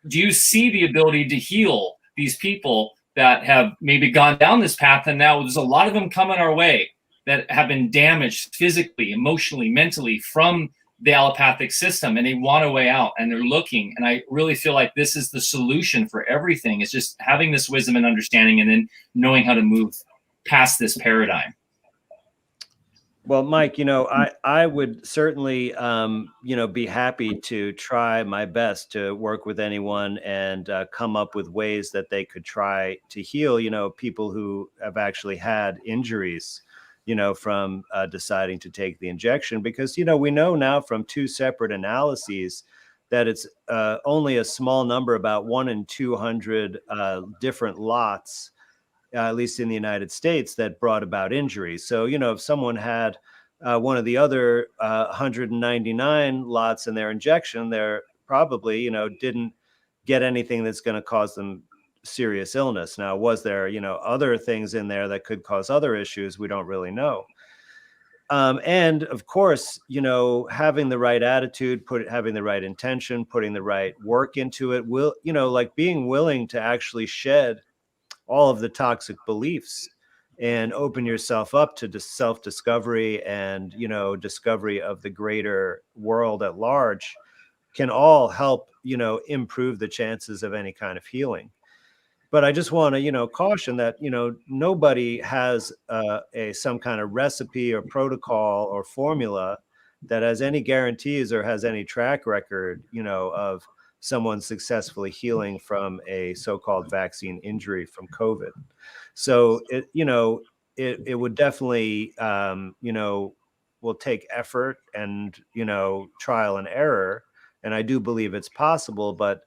S4: Do you see the ability to heal these people that have maybe gone down this path, and now there's a lot of them coming our way that have been damaged physically, emotionally, mentally from the allopathic system, and they want a way out, and they're looking. And I really feel like this is the solution for everything. It's just having this wisdom and understanding, and then knowing how to move past this paradigm.
S3: Well, Mike, I would certainly, be happy to try my best to work with anyone and come up with ways that they could try to heal, people who have actually had injuries from deciding to take the injection, because, we know now from 2 separate analyses that it's only a small number, about 1 in 200 different lots, at least in the United States, that brought about injuries. So, if someone had one of the other 199 lots in their injection, they're probably, didn't get anything that's going to cause them serious illness. Now, was there, other things in there that could cause other issues? We don't really know. And of course, having the right attitude, having the right intention, putting the right work into it will, like being willing to actually shed all of the toxic beliefs and open yourself up to self-discovery and, discovery of the greater world at large can all help, improve the chances of any kind of healing. But I just want to, caution that, nobody has some kind of recipe or protocol or formula that has any guarantees or has any track record, of someone successfully healing from a so-called vaccine injury from COVID. So it would definitely, will take effort and, trial and error. And I do believe it's possible, but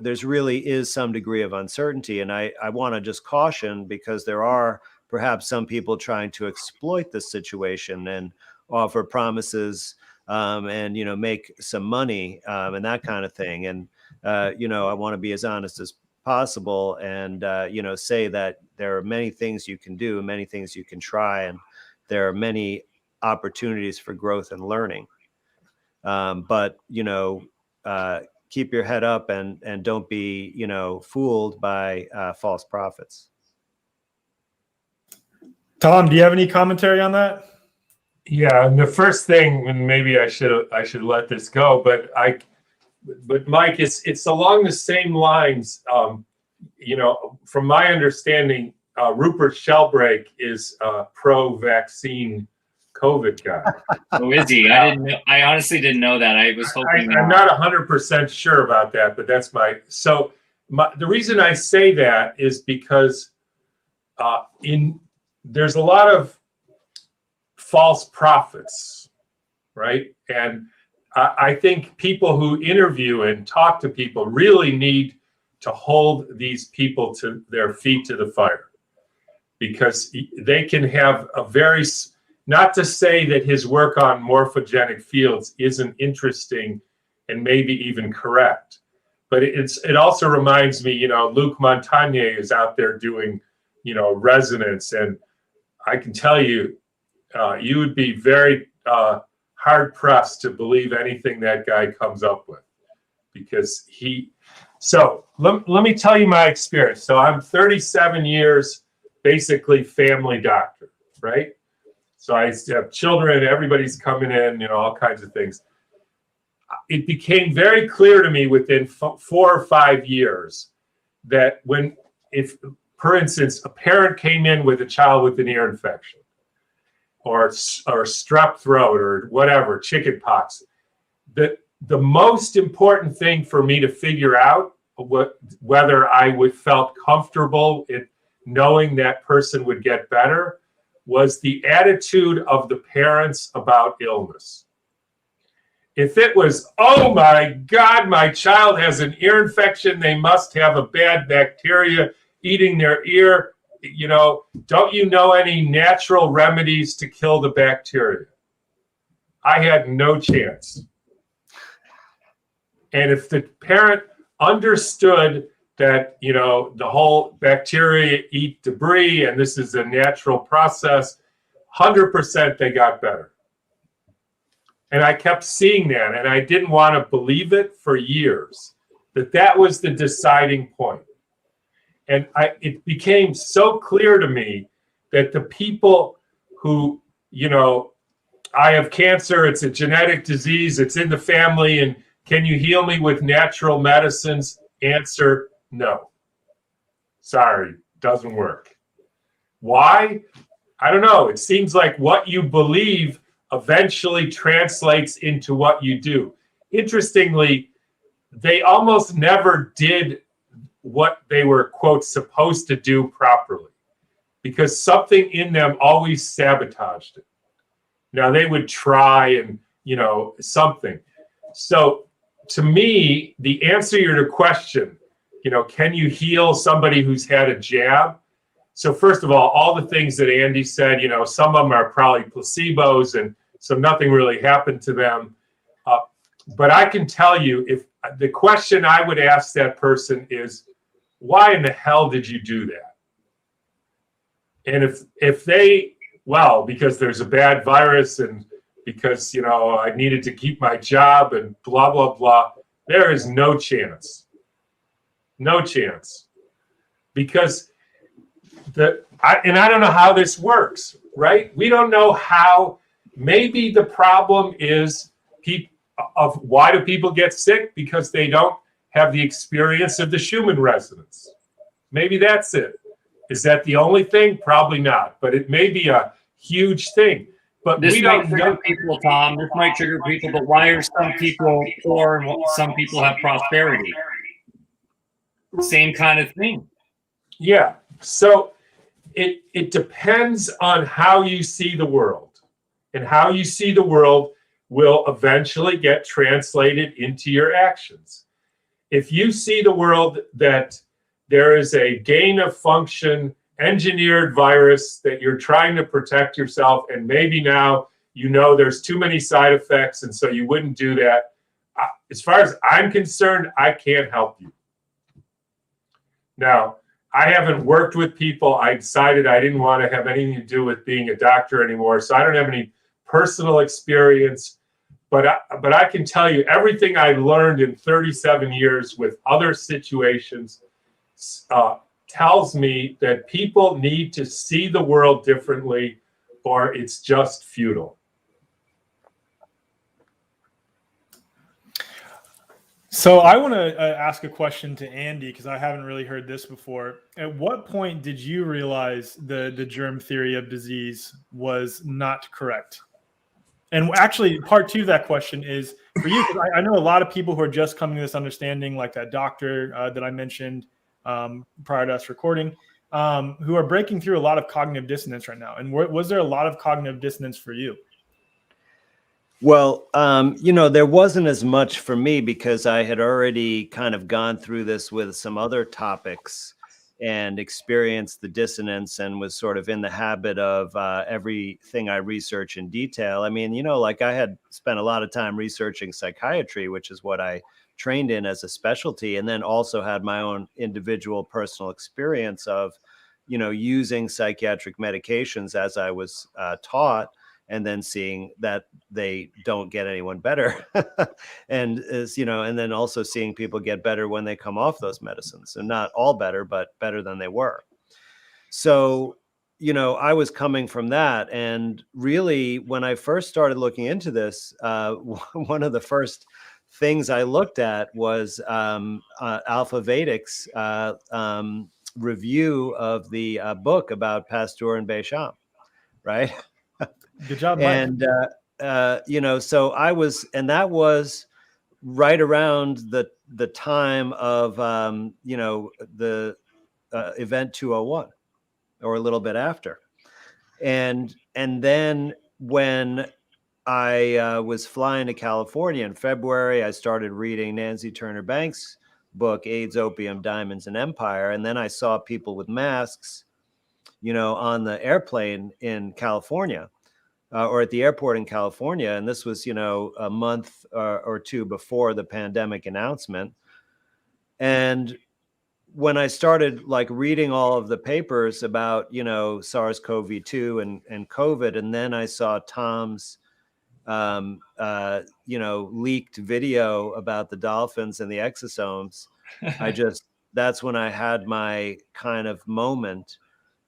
S3: there's really is some degree of uncertainty. And I want to just caution, because there are perhaps some people trying to exploit this situation and offer promises and, make some money and that kind of thing. And, I want to be as honest as possible and, say that there are many things you can do, many things you can try, and there are many opportunities for growth and learning. But, keep your head up and don't be, fooled by false prophets.
S1: Tom, do you have any commentary on that?
S2: Yeah, and the first thing, and maybe I should let this go, but Mike, it's along the same lines. From my understanding, Rupert Sheldrake is a pro-vaccine COVID guy.
S4: Oh, is he? I honestly didn't know that. I was hoping.
S2: I'm not 100% sure about that, but that's the reason I say that is because there's a lot of false prophets, right? And I think people who interview and talk to people really need to hold these people to their feet to the fire, because they can have not to say that his work on morphogenic fields isn't interesting and maybe even correct, but it also reminds me, Luc Montagnier is out there doing, resonance, and I can tell you, you would be very hard pressed to believe anything that guy comes up with, because so let me tell you my experience. So I'm 37 years, basically family doctor, right? So I have children, everybody's coming in, all kinds of things. It became very clear to me within 4 or 5 years that if, for instance, a parent came in with a child with an ear infection or strep throat or whatever, chicken pox, the most important thing for me to figure out whether I felt comfortable in knowing that person would get better was the attitude of the parents about illness. If it was, oh my God, my child has an ear infection, they must have a bad bacteria eating their ear, don't you know any natural remedies to kill the bacteria? I had no chance. And if the parent understood that, the whole bacteria eat debris and this is a natural process, 100% they got better. And I kept seeing that, and I didn't want to believe it for years, that was the deciding point. And it became so clear to me that the people who, I have cancer, it's a genetic disease, it's in the family, and can you heal me with natural medicines? Answer, no. Sorry, doesn't work. Why? I don't know. It seems like what you believe eventually translates into what you do. Interestingly, they almost never did what they were, quote, supposed to do properly. because something in them always sabotaged it. Now they would try and, something. So to me, the answer to your question, can you heal somebody who's had a jab? So first of all the things that Andy said, some of them are probably placebos, and so nothing really happened to them. But I can tell you, if the question I would ask that person is, why in the hell did you do that? And if they, because there's a bad virus, and because, I needed to keep my job and blah, blah, blah, there is no chance. No chance. Because I don't know how this works, right? We don't know how. Maybe the problem is why do people get sick? Because they don't have the experience of the Schumann resonance. Maybe that's it. Is that the only thing? Probably not. But it may be a huge thing. But
S4: this
S2: we
S4: might
S2: don't
S4: trigger
S2: know.
S4: people, Tom. This might trigger people. But why are some people poor and some people have prosperity? Same kind of thing.
S2: Yeah. So it depends on how you see the world, and how you see the world will eventually get translated into your actions. If you see the world that there is a gain of function engineered virus that you're trying to protect yourself, and maybe now there's too many side effects, and so you wouldn't do that. As far as I'm concerned, I can't help you. Now, I haven't worked with people. I decided I didn't want to have anything to do with being a doctor anymore, so I don't have any personal experience. But I can tell you everything I learned in 37 years with other situations tells me that people need to see the world differently, or it's just futile.
S1: So I want to ask a question to Andy, because I haven't really heard this before. At what point did you realize the germ theory of disease was not correct? And actually, part two of that question is for you, because I know a lot of people who are just coming to this understanding, like that doctor that I mentioned prior to us recording, who are breaking through a lot of cognitive dissonance right now. And was there a lot of cognitive dissonance for you?
S3: Well, there wasn't as much for me because I had already kind of gone through this with some other topics and experienced the dissonance, and was sort of in the habit of everything I research in detail. I mean, like I had spent a lot of time researching psychiatry, which is what I trained in as a specialty, and then also had my own individual personal experience of, using psychiatric medications as I was taught, and then seeing that they don't get anyone better. And then also seeing people get better when they come off those medicines, and not all better, but better than they were. So, I was coming from that. And really, when I first started looking into this, one of the first things I looked at was Alfa Vedic's review of the book about Pasteur and Béchamp, right?
S1: Good job, Mike.
S3: And so I was, and that was right around the time of the event 201, or a little bit after. And then when I was flying to California in February, I started reading Nancy Turner Banks' book, AIDS, Opium, Diamonds, and Empire. And then I saw people with masks, on the airplane in California, or at the airport in California. And this was, a month or two before the pandemic announcement. And when I started reading all of the papers about, SARS-CoV-2 and COVID, and then I saw Tom's, leaked video about the dolphins and the exosomes, that's when I had my kind of moment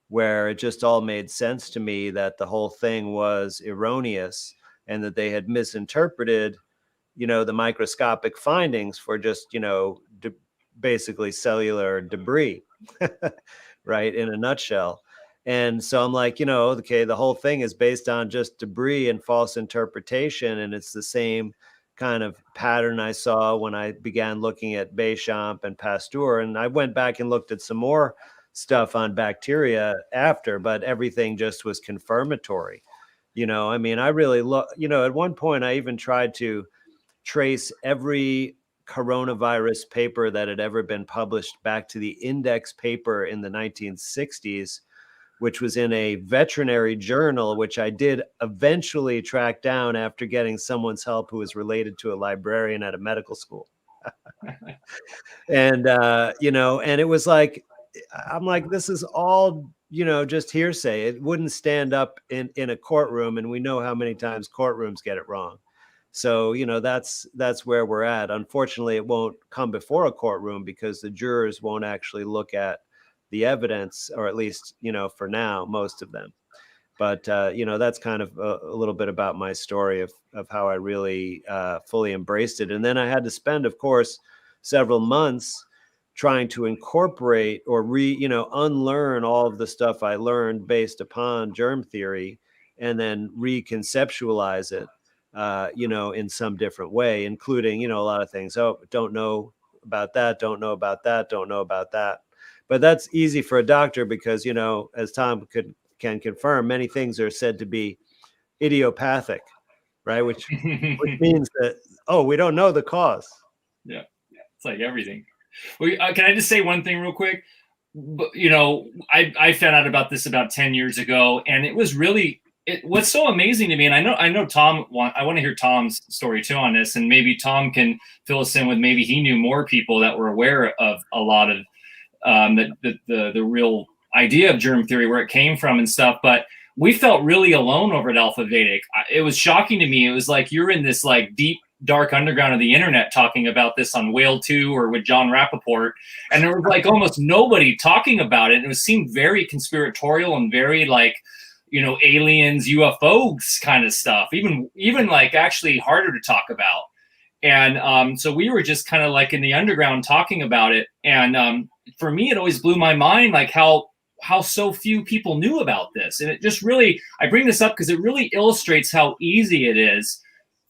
S3: where it just all made sense to me that the whole thing was erroneous, and that they had misinterpreted, the microscopic findings for just, basically cellular debris, right, in a nutshell. And so I'm like, okay, the whole thing is based on just debris and false interpretation. And it's the same kind of pattern I saw when I began looking at Béchamp and Pasteur. And I went back and looked at some more stuff on bacteria after, but everything just was confirmatory. I mean, I really at one point I even tried to trace every coronavirus paper that had ever been published back to the index paper in the 1960s, which was in a veterinary journal, which I did eventually track down after getting someone's help who was related to a librarian at a medical school. And, and it was like, I'm like, this is all, just hearsay. It wouldn't stand up in a courtroom, and we know how many times courtrooms get it wrong. So, that's where we're at. Unfortunately, it won't come before a courtroom because the jurors won't actually look at the evidence, or at least, for now, most of them. But, that's kind of a little bit about my story of how I really fully embraced it. And then I had to spend, of course, several months trying to incorporate or unlearn all of the stuff I learned based upon germ theory, and then reconceptualize it, in some different way, including, a lot of things. Oh, don't know about that. Don't know about that. Don't know about that. But that's easy for a doctor because, as Tom can confirm, many things are said to be idiopathic, right? Which means that, we don't know the cause.
S4: Yeah. It's like everything. Well, can I just say one thing real quick? I found out about this about 10 years ago, and it was really, what's so amazing to me, and I know Tom, I want to hear Tom's story too on this, and maybe Tom can fill us in with, maybe he knew more people that were aware of a lot of the real idea of germ theory, where it came from and stuff. But we felt really alone over at Alpha Vedic. It was shocking to me. It was like you're in this like deep, dark underground of the internet talking about this on Whale 2 or with John Rappaport. And there was like almost nobody talking about it. And it seemed very conspiratorial and very like, aliens, UFOs kind of stuff, even like actually harder to talk about. And so we were just kind of like in the underground talking about it. And for me, it always blew my mind, like how so few people knew about this. And it just really, I bring this up because it really illustrates how easy it is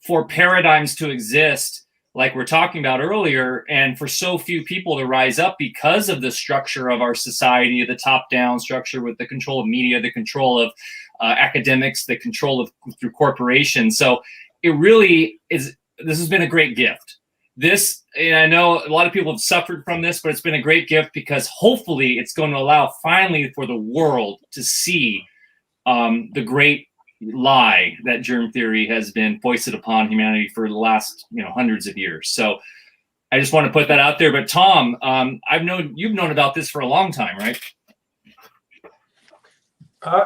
S4: for paradigms to exist, like we're talking about earlier, and for so few people to rise up because of the structure of our society, the top-down structure with the control of media, the control of academics, the control of through corporations. So it really is, this has been a great gift. This, and I know a lot of people have suffered from this, but it's been a great gift because hopefully it's going to allow finally for the world to see the great lie that germ theory has been foisted upon humanity for the last hundreds of years. So I just want to put that out there. But Tom, you've known about this for a long time, right?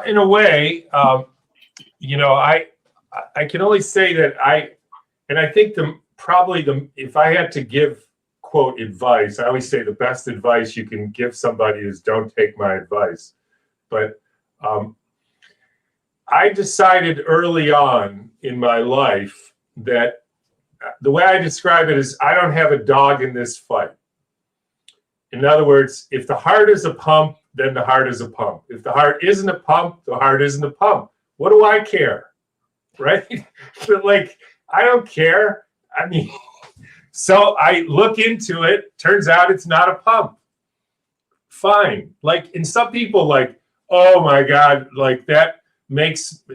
S2: In a way, I can only say that I think if I had to give quote advice, I always say the best advice you can give somebody is don't take my advice. But I decided early on in my life that the way I describe it is I don't have a dog in this fight. In other words, if the heart is a pump, then the heart is a pump. If the heart isn't a pump, the heart isn't a pump. What do I care? Right? But like, I don't care. I mean, so I look into it. Turns out it's not a pump. Fine. Like, and some people like, oh my God, like that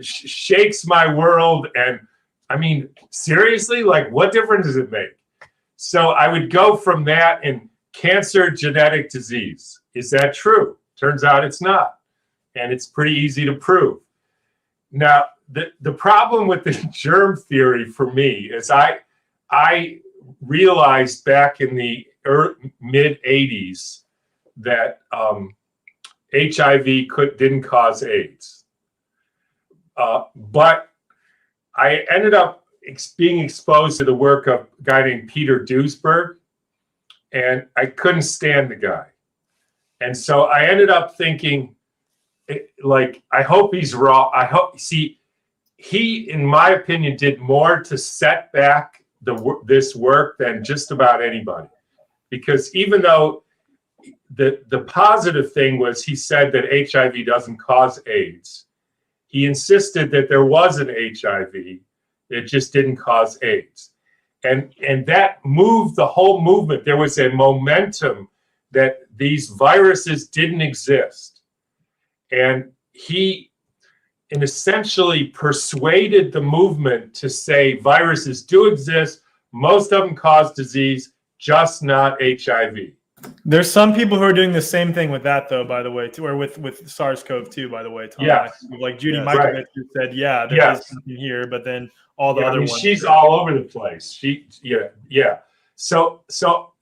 S2: shakes my world. And I mean, seriously, like what difference does it make? So I would go from that and cancer, genetic disease. Is that true? Turns out it's not. And it's pretty easy to prove. Now, the problem with the germ theory for me is I realized back in the mid 80s that HIV didn't cause AIDS. But I ended up being exposed to the work of a guy named Peter Duesberg, and I couldn't stand the guy. And so I ended up thinking, like, I hope he's wrong. He, in my opinion, did more to set back this work than just about anybody. Because even though the positive thing was he said that HIV doesn't cause AIDS, he insisted that there was an HIV, it just didn't cause AIDS. And that moved the whole movement. There was a momentum that these viruses didn't exist. And he essentially persuaded the movement to say viruses do exist. Most of them cause disease, just not HIV.
S1: There's some people who are doing the same thing with that, though, by the way, too, or with SARS-CoV-2, by the way, Tom.
S2: Yes.
S1: Like Judy
S3: Yes.
S1: Mikovits
S2: Right.
S1: who said, yeah, there is something here, but then all the other ones.
S2: She's all over the place. Yeah. So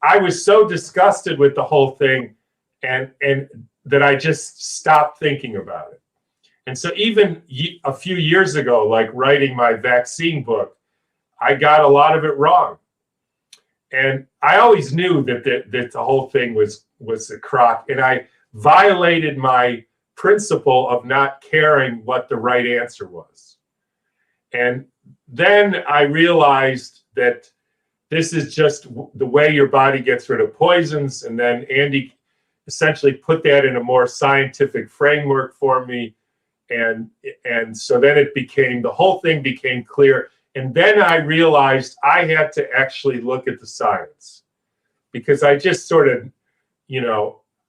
S2: I was so disgusted with the whole thing, and that I just stopped thinking about it. And so even a few years ago, like writing my vaccine book, I got a lot of it wrong. And I always knew that the whole thing was a crock, and I violated my principle of not caring what the right answer was. And then I realized that this is just the way your body gets rid of poisons. And then Andy essentially put that in a more scientific framework for me. And so then the whole thing became clear. And then I realized I had to actually look at the science, because I just sort of,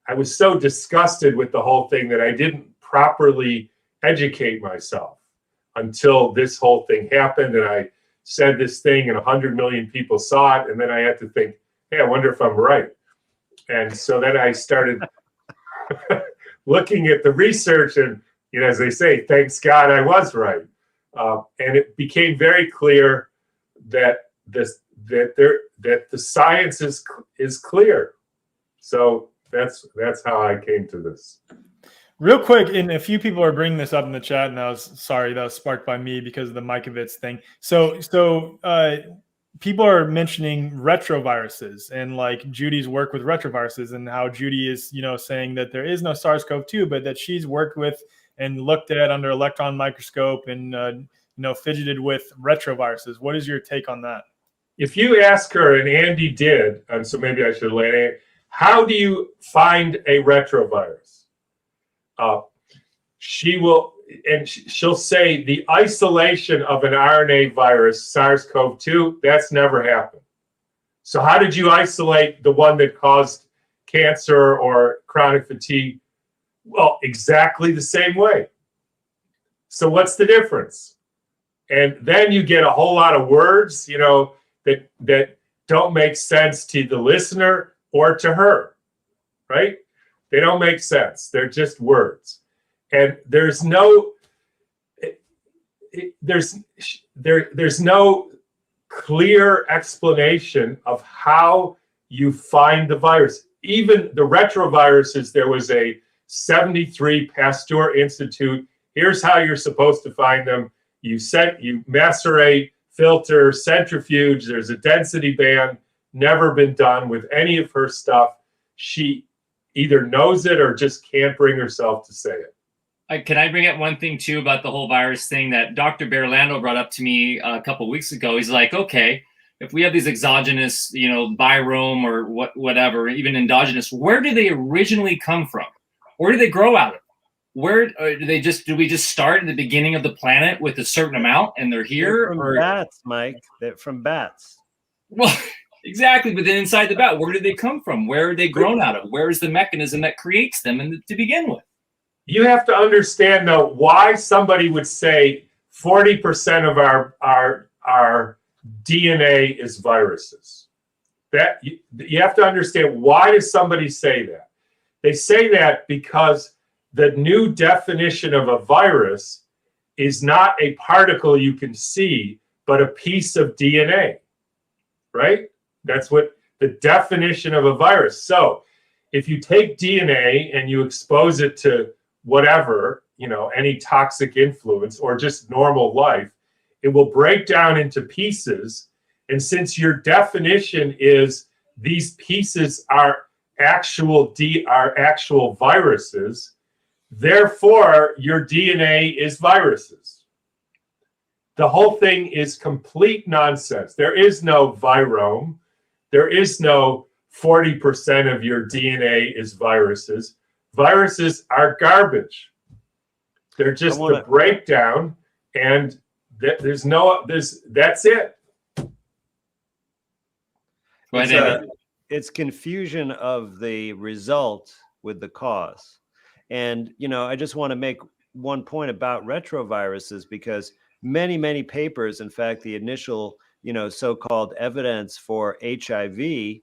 S2: I was so disgusted with the whole thing that I didn't properly educate myself until this whole thing happened. And I said this thing and 100 million people saw it. And then I had to think, hey, I wonder if I'm right. And so then I started looking at the research, and, as they say, thanks God I was right. And it became very clear that the science is clear. So that's how I came to this.
S1: Real quick, and a few people are bringing this up in the chat, and that was sparked by me because of the Mikovits thing. So people are mentioning retroviruses and like Judy's work with retroviruses, and how Judy is, saying that there is no SARS-CoV-2, but that she's worked with and looked at under electron microscope and fidgeted with retroviruses. What is your take on that?
S2: If you ask her, and Andy did, and so maybe I should lay it, how do you find a retrovirus? She'll say the isolation of an RNA virus, SARS-CoV-2, that's never happened. So how did you isolate the one that caused cancer or chronic fatigue? Well, exactly the same way. So what's the difference? And then you get a whole lot of words, that don't make sense to the listener or to her, right? They don't make sense. They're just words. And there's no clear explanation of how you find the virus. Even the retroviruses, there was a 73 Pasteur Institute. Here's how you're supposed to find them. You macerate, filter, centrifuge. There's a density band. Never been done with any of her stuff. She either knows it or just can't bring herself to say it.
S4: Can I bring up one thing too about the whole virus thing that Dr. Berlando brought up to me a couple of weeks ago? He's like, okay, if we have these exogenous, virome or whatever, even endogenous, where do they originally come from? Where do they grow out of? Where do we just start in the beginning of the planet with a certain amount and they're here?
S3: They're from bats, Mike. They're from bats.
S4: Well, exactly. But then inside the bat, where did they come from? Where are they grown out of? Where is the mechanism that creates them to begin with?
S2: You have to understand, though, why somebody would say 40% of our DNA is viruses. That you have to understand, why does somebody say that? They say that because the new definition of a virus is not a particle you can see, but a piece of DNA, right? That's what the definition of a virus. So if you take DNA and you expose it to whatever, any toxic influence or just normal life, it will break down into pieces. And since your definition is these pieces are actual viruses, therefore your DNA is viruses. The whole thing is complete nonsense. There is no virome. There is no 40% of your DNA is viruses. Viruses are garbage. They're just the breakdown, and that's it.
S4: Go ahead,
S3: it's confusion of the result with the cause. And, I just want to make one point about retroviruses, because many papers, in fact, the initial, so-called evidence for HIV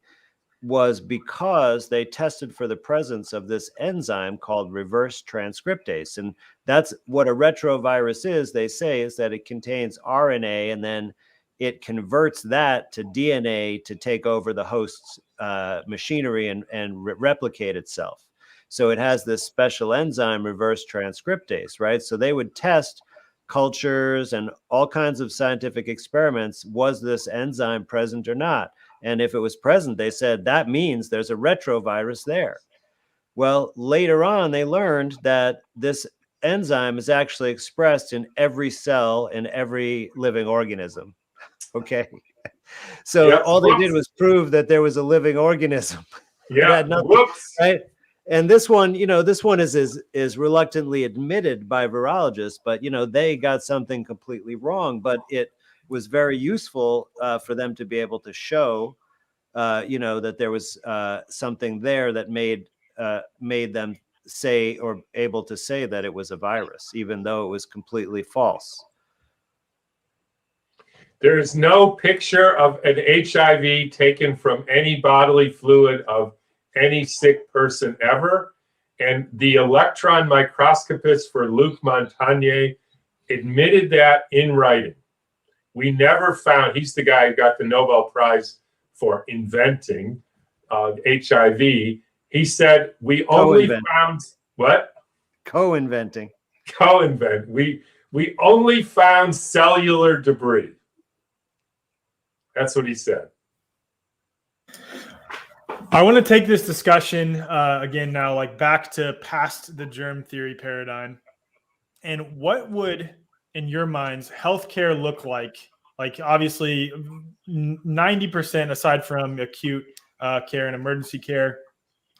S3: was because they tested for the presence of this enzyme called reverse transcriptase. And that's what a retrovirus is, they say, is that it contains RNA, and then it converts that to DNA to take over the host's machinery and replicate itself. So it has this special enzyme, reverse transcriptase, right? So they would test cultures and all kinds of scientific experiments. Was this enzyme present or not? And if it was present, they said that means there's a retrovirus there. Well, later on, they learned that this enzyme is actually expressed in every cell in every living organism. Okay. So all they did was prove that there was a living organism.
S2: Yeah.
S3: Whoops. Right. And this one, is reluctantly admitted by virologists, but, they got something completely wrong. But it was very useful for them to be able to show, that there was something there that made them say, or able to say, that it was a virus, even though it was completely false.
S2: There is no picture of an HIV taken from any bodily fluid of any sick person ever. And the electron microscopist for Luc Montagnier admitted that in writing. We never found, he's the guy who got the Nobel Prize for inventing HIV. He said, we only found, what?
S3: Co-invent.
S2: We only found cellular debris. That's what he said.
S1: I want to take this discussion again now, like back to past the germ theory paradigm. And what would, in your minds, healthcare look like? Like, obviously, 90%, aside from acute care and emergency care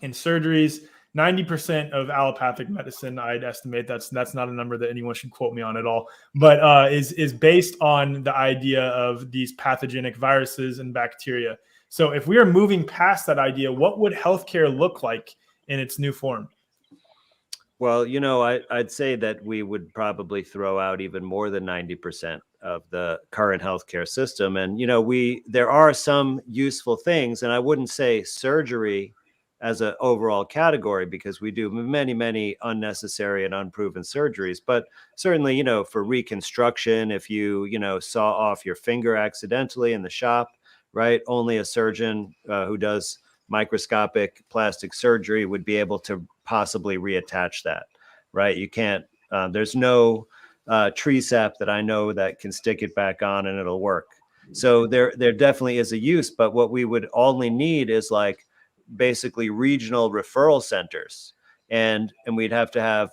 S1: and surgeries, 90% of allopathic medicine, I'd estimate, that's not a number that anyone should quote me on at all, but is based on the idea of these pathogenic viruses and bacteria. So if we are moving past that idea, what would healthcare look like in its new form?
S3: Well, I'd say that we would probably throw out even more than 90% of the current healthcare system. And, there are some useful things, and I wouldn't say surgery as an overall category, because we do many unnecessary and unproven surgeries. But certainly, for reconstruction, if you, saw off your finger accidentally in the shop, right? Only a surgeon who does microscopic plastic surgery would be able to possibly reattach that, right? You can't, there's no tricep that I know that can stick it back on and it'll work. So there definitely is a use, but what we would only need is like basically regional referral centers. And we'd have to have,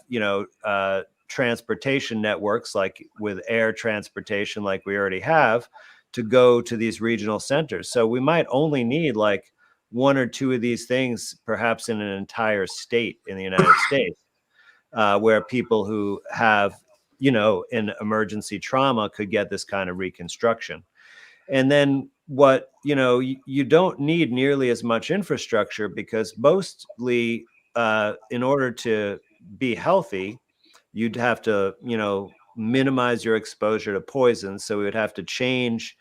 S3: transportation networks, like with air transportation, like we already have, to go to these regional centers. So we might only need like one or two of these things, perhaps in an entire state in the United States, where people who have, an emergency trauma could get this kind of reconstruction. And then what, you don't need nearly as much infrastructure, because mostly in order to be healthy, you'd have to, minimize your exposure to poisons. So we would have to change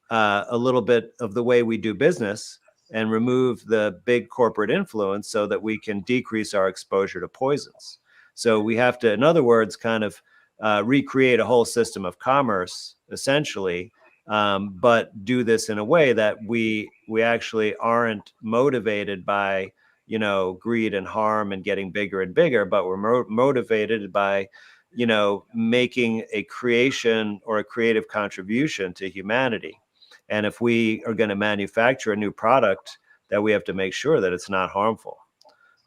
S3: a little bit of the way we do business and remove the big corporate influence so that we can decrease our exposure to poisons. So we have to, in other words, kind of recreate a whole system of commerce, essentially, but do this in a way that we actually aren't motivated by, greed and harm and getting bigger and bigger, but we're motivated by, making a creation or a creative contribution to humanity. And if we are going to manufacture a new product, that we have to make sure that it's not harmful,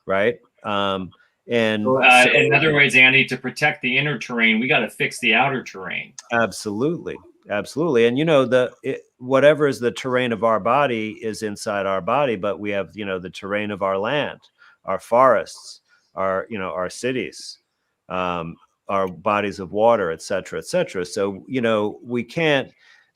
S3: right? And
S4: in other words, Andy, to protect the inner terrain, we got to fix the outer terrain.
S3: Absolutely. And whatever is the terrain of our body is inside our body, but we have the terrain of our land, our forests, our our cities, our bodies of water, et cetera, et cetera. So we can't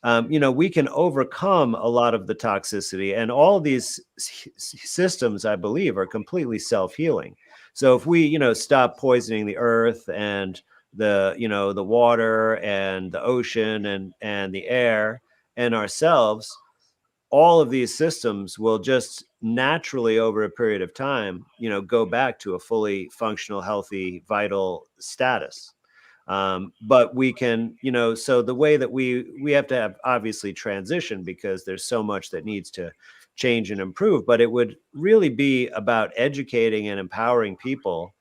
S3: we can overcome a lot of the toxicity, and all these systems, I believe, are completely self-healing. So if we, stop poisoning the earth and the water and the ocean and the air and ourselves, all of these systems will just naturally over a period of time, go back to a fully functional, healthy, vital status. But we can, so the way that we have to have obviously transition, because there's so much that needs to change and improve, but it would really be about educating and empowering people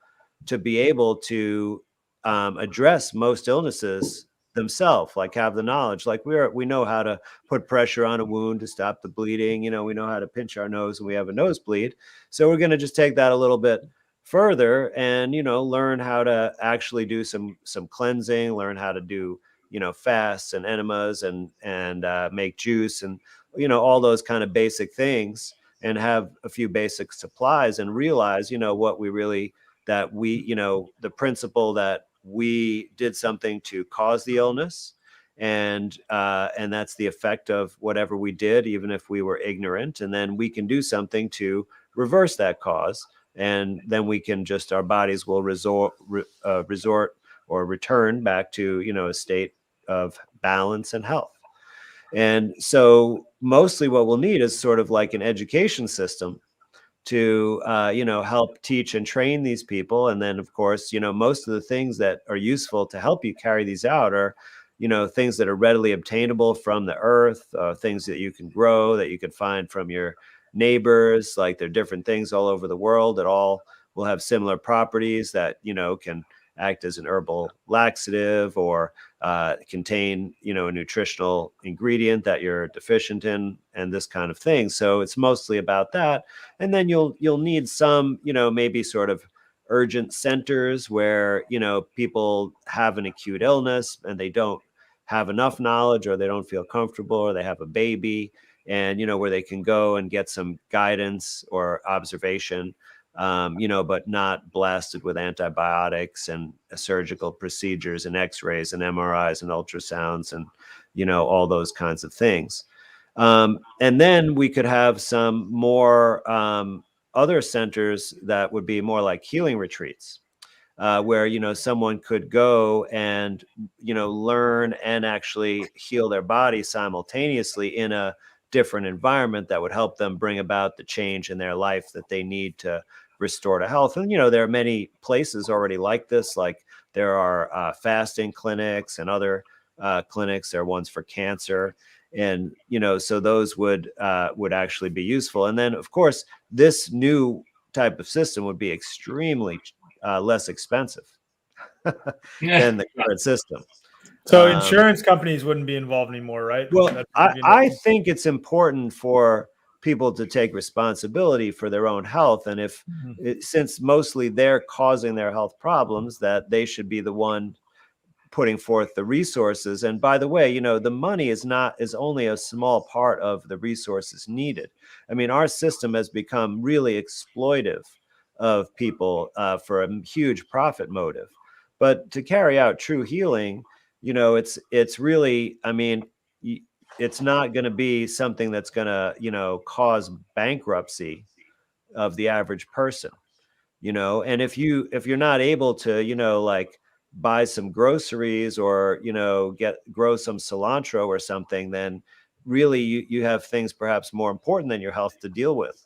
S3: to be able to address most illnesses themselves, like have the knowledge, like we know how to put pressure on a wound to stop the bleeding, we know how to pinch our nose when we have a nosebleed. So we're going to just take that a little bit further and learn how to actually do some cleansing, learn how to do fasts and enemas and make juice and all those kind of basic things, and have a few basic supplies, and realize what we really, that we the principle that we did something to cause the illness, and that's the effect of whatever we did, even if we were ignorant, and then we can do something to reverse that cause, and then we can just, our bodies will resort or return back to a state of balance and health. And so mostly what we'll need is sort of like an education system to help teach and train these people. And then of course most of the things that are useful to help you carry these out are things that are readily obtainable from the earth, things that you can grow, that you can find from your neighbors. Like there are different things all over the world that all will have similar properties that can act as an herbal laxative, or contain a nutritional ingredient that you're deficient in, and this kind of thing. So it's mostly about that. And then you'll need some maybe sort of urgent centers where people have an acute illness and they don't have enough knowledge, or they don't feel comfortable, or they have a baby, and where they can go and get some guidance or observation, but not blasted with antibiotics and surgical procedures and x-rays and MRIs and ultrasounds and all those kinds of things. And then we could have some more other centers that would be more like healing retreats, where someone could go and learn and actually heal their body simultaneously in a different environment that would help them bring about the change in their life that they need to restore to health. And there are many places already like this, like there are fasting clinics and other clinics. There are ones for cancer, and so those would actually be useful. And then of course this new type of system would be extremely less expensive than the current system.
S1: So insurance companies wouldn't be involved anymore, right?
S3: Well, I think it's important for people to take responsibility for their own health. And if since mostly they're causing their health problems, that they should be the one putting forth the resources. And by the way, the money is only a small part of the resources needed. I mean, our system has become really exploitive of people for a huge profit motive. But to carry out true healing, it's really, I mean, it's not going to be something that's going to cause bankruptcy of the average person. And if you're not able to like buy some groceries, or grow some cilantro or something, then really you have things perhaps more important than your health to deal with.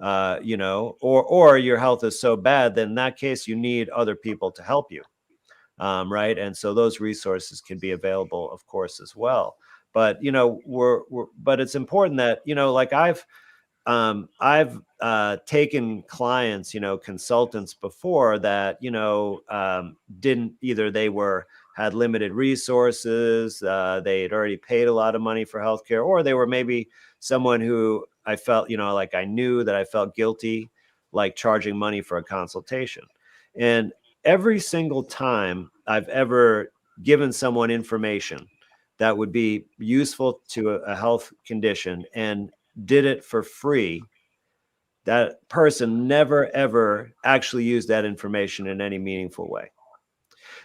S3: Or your health is so bad, then in that case you need other people to help you. Right. And so those resources can be available, of course, as well. But, but it's important that, like I've taken clients, consultants before that, didn't either, they had limited resources, they had already paid a lot of money for healthcare, or they were maybe someone who I felt, like I knew that I felt guilty, like charging money for a consultation. And every single time I've ever given someone information that would be useful to a health condition and did it for free, that person never, ever actually used that information in any meaningful way.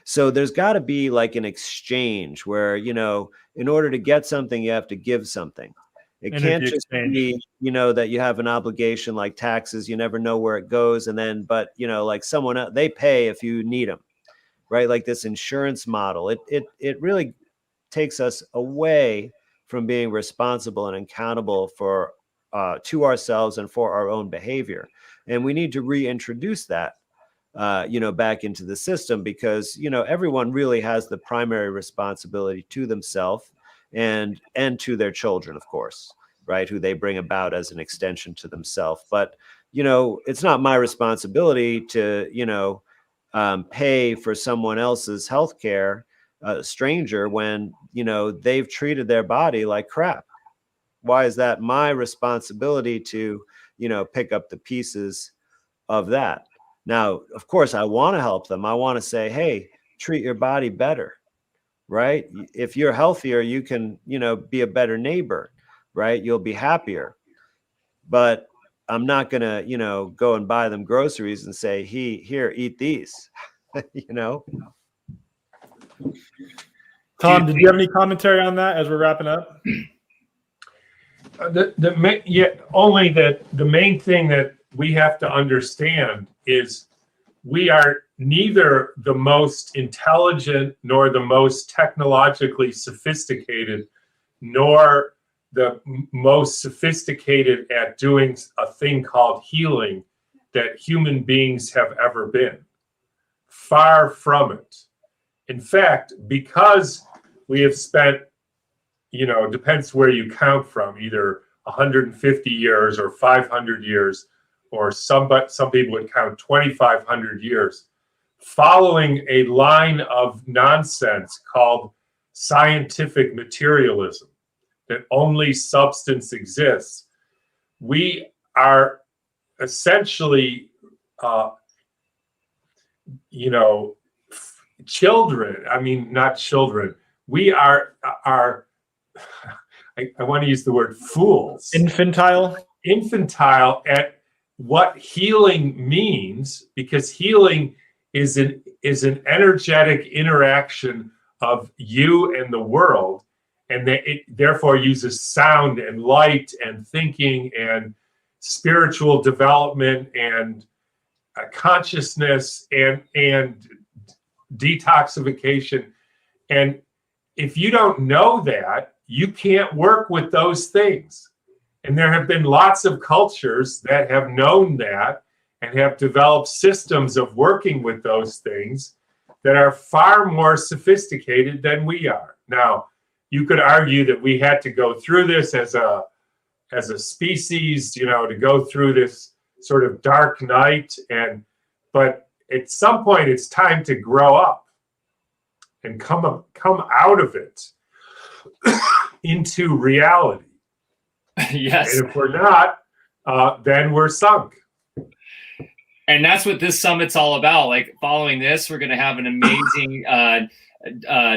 S3: So there's got to be like an exchange where, you know, in order to get something, you have to give something. It can't just be, you know, that you have an obligation like taxes. You never know where it goes. And then, but, you know, like someone else, they pay if you need them, right? Like this insurance model, it really takes us away from being responsible and accountable for to ourselves and for our own behavior. And we need to reintroduce that, you know, back into the system, because, you know, everyone really has the primary responsibility to themselves and to their children, of course, right, who they bring about as an extension to themselves. But, you know, it's not my responsibility to, you know, pay for someone else's health care, a stranger, when, you know, they've treated their body like crap. Why is that my responsibility to, you know, pick up the pieces of that? Now, of course, I want to help them. I want to say, hey, treat your body better, right? If you're healthier, you can, you know, be a better neighbor, right? You'll be happier. But I'm not going to, you know, go and buy them groceries and say, here, eat these, you know?
S1: Tom, did you have any commentary on that as we're wrapping up?
S2: Only that the main thing that we have to understand is we are neither the most intelligent nor the most technologically sophisticated, nor the most sophisticated at doing a thing called healing that human beings have ever been. Far from it. In fact, because we have spent, you know, depends where you count from, either 150 years or 500 years, or some people would count 2,500 years, following a line of nonsense called scientific materialism, that only substance exists. We are essentially, you know, children. I mean, not children. We are I want to use the word fools.
S1: Infantile
S2: Infantile at what healing means, because healing is an energetic interaction of you and the world, and that it therefore uses sound and light and thinking and spiritual development and consciousness and detoxification. And if you don't know that, you can't work with those things. And there have been lots of cultures that have known that and have developed systems of working with those things that are far more sophisticated than we are. Now, you could argue that we had to go through this as a species, you know, to go through this sort of dark night, but at some point it's time to grow up and come out of it into reality.
S4: Yes.
S2: And if we're not, then we're sunk.
S4: And that's what this summit's all about. Like, following this, we're going to have an amazing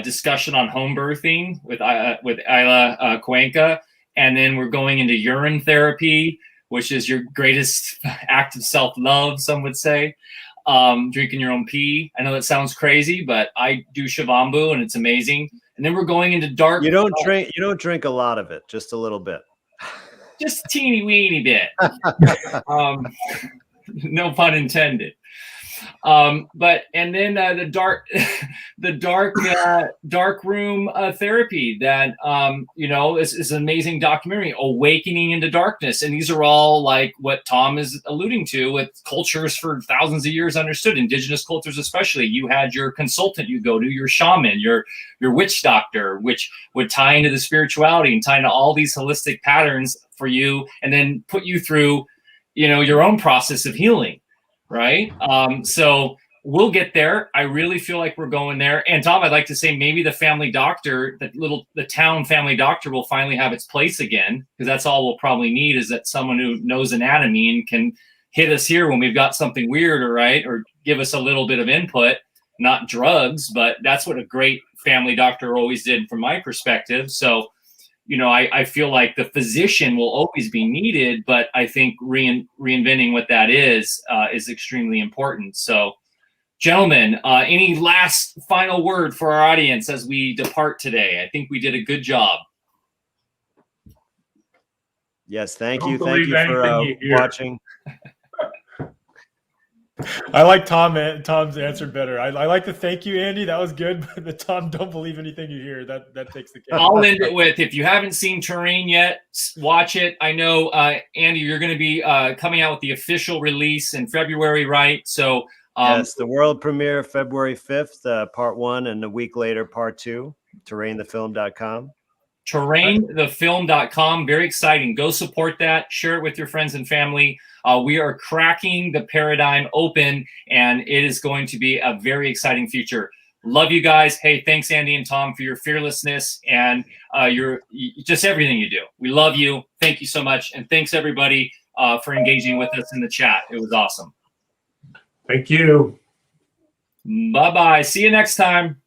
S4: discussion on home birthing with Isla Cuenca. And then we're going into urine therapy, which is your greatest act of self-love, some would say. Drinking your own pee. I know that sounds crazy, but I do Shivambu and it's amazing. And then we're going into dark.
S3: You don't drink a lot of it, just a little bit.
S4: Just teeny weeny bit. No pun intended. But and then the dark room therapy that you know is an amazing documentary, Awakening into Darkness, and these are all like what Tom is alluding to with cultures for thousands of years understood, indigenous cultures especially. You had your consultant you go to, your shaman, your witch doctor, which would tie into the spirituality and tie into all these holistic patterns for you, and then put you through, you know, your own process of healing. Right. So we'll get there. I really feel like we're going there. And Tom, I'd like to say maybe the family doctor, the town family doctor will finally have its place again, because that's all we'll probably need, is that someone who knows anatomy and can hit us here when we've got something weird, or give us a little bit of input, not drugs, but that's what a great family doctor always did from my perspective. So, you know, I feel like the physician will always be needed, but I think reinventing what that is extremely important. So Gentlemen, any last final word for our audience as we depart today? I think we did a good job.
S3: Yes, thank
S2: Don't
S3: you. Thank
S2: believe
S3: you for
S2: anything you hear.
S3: watching.
S1: I like Tom's answered better. I like the thank you, Andy. That was good. But the Tom, don't believe anything you hear. That takes the cake.
S4: I'll end it with, if you haven't seen Terrain yet, watch it. I know, Andy, you're going to be coming out with the official release in February, right? So
S3: Yes, the world premiere February 5th, part 1, and a week later, part 2, terrainthefilm.com.
S4: terrainthefilm.com. Very exciting. Go support that. Share it with your friends and family. We are cracking the paradigm open, and it is going to be a very exciting future. Love you guys. Hey, thanks, Andy and Tom, for your fearlessness and just everything you do. We love you. Thank you so much. And thanks, everybody, for engaging with us in the chat. It was awesome.
S2: Thank you.
S4: Bye-bye. See you next time.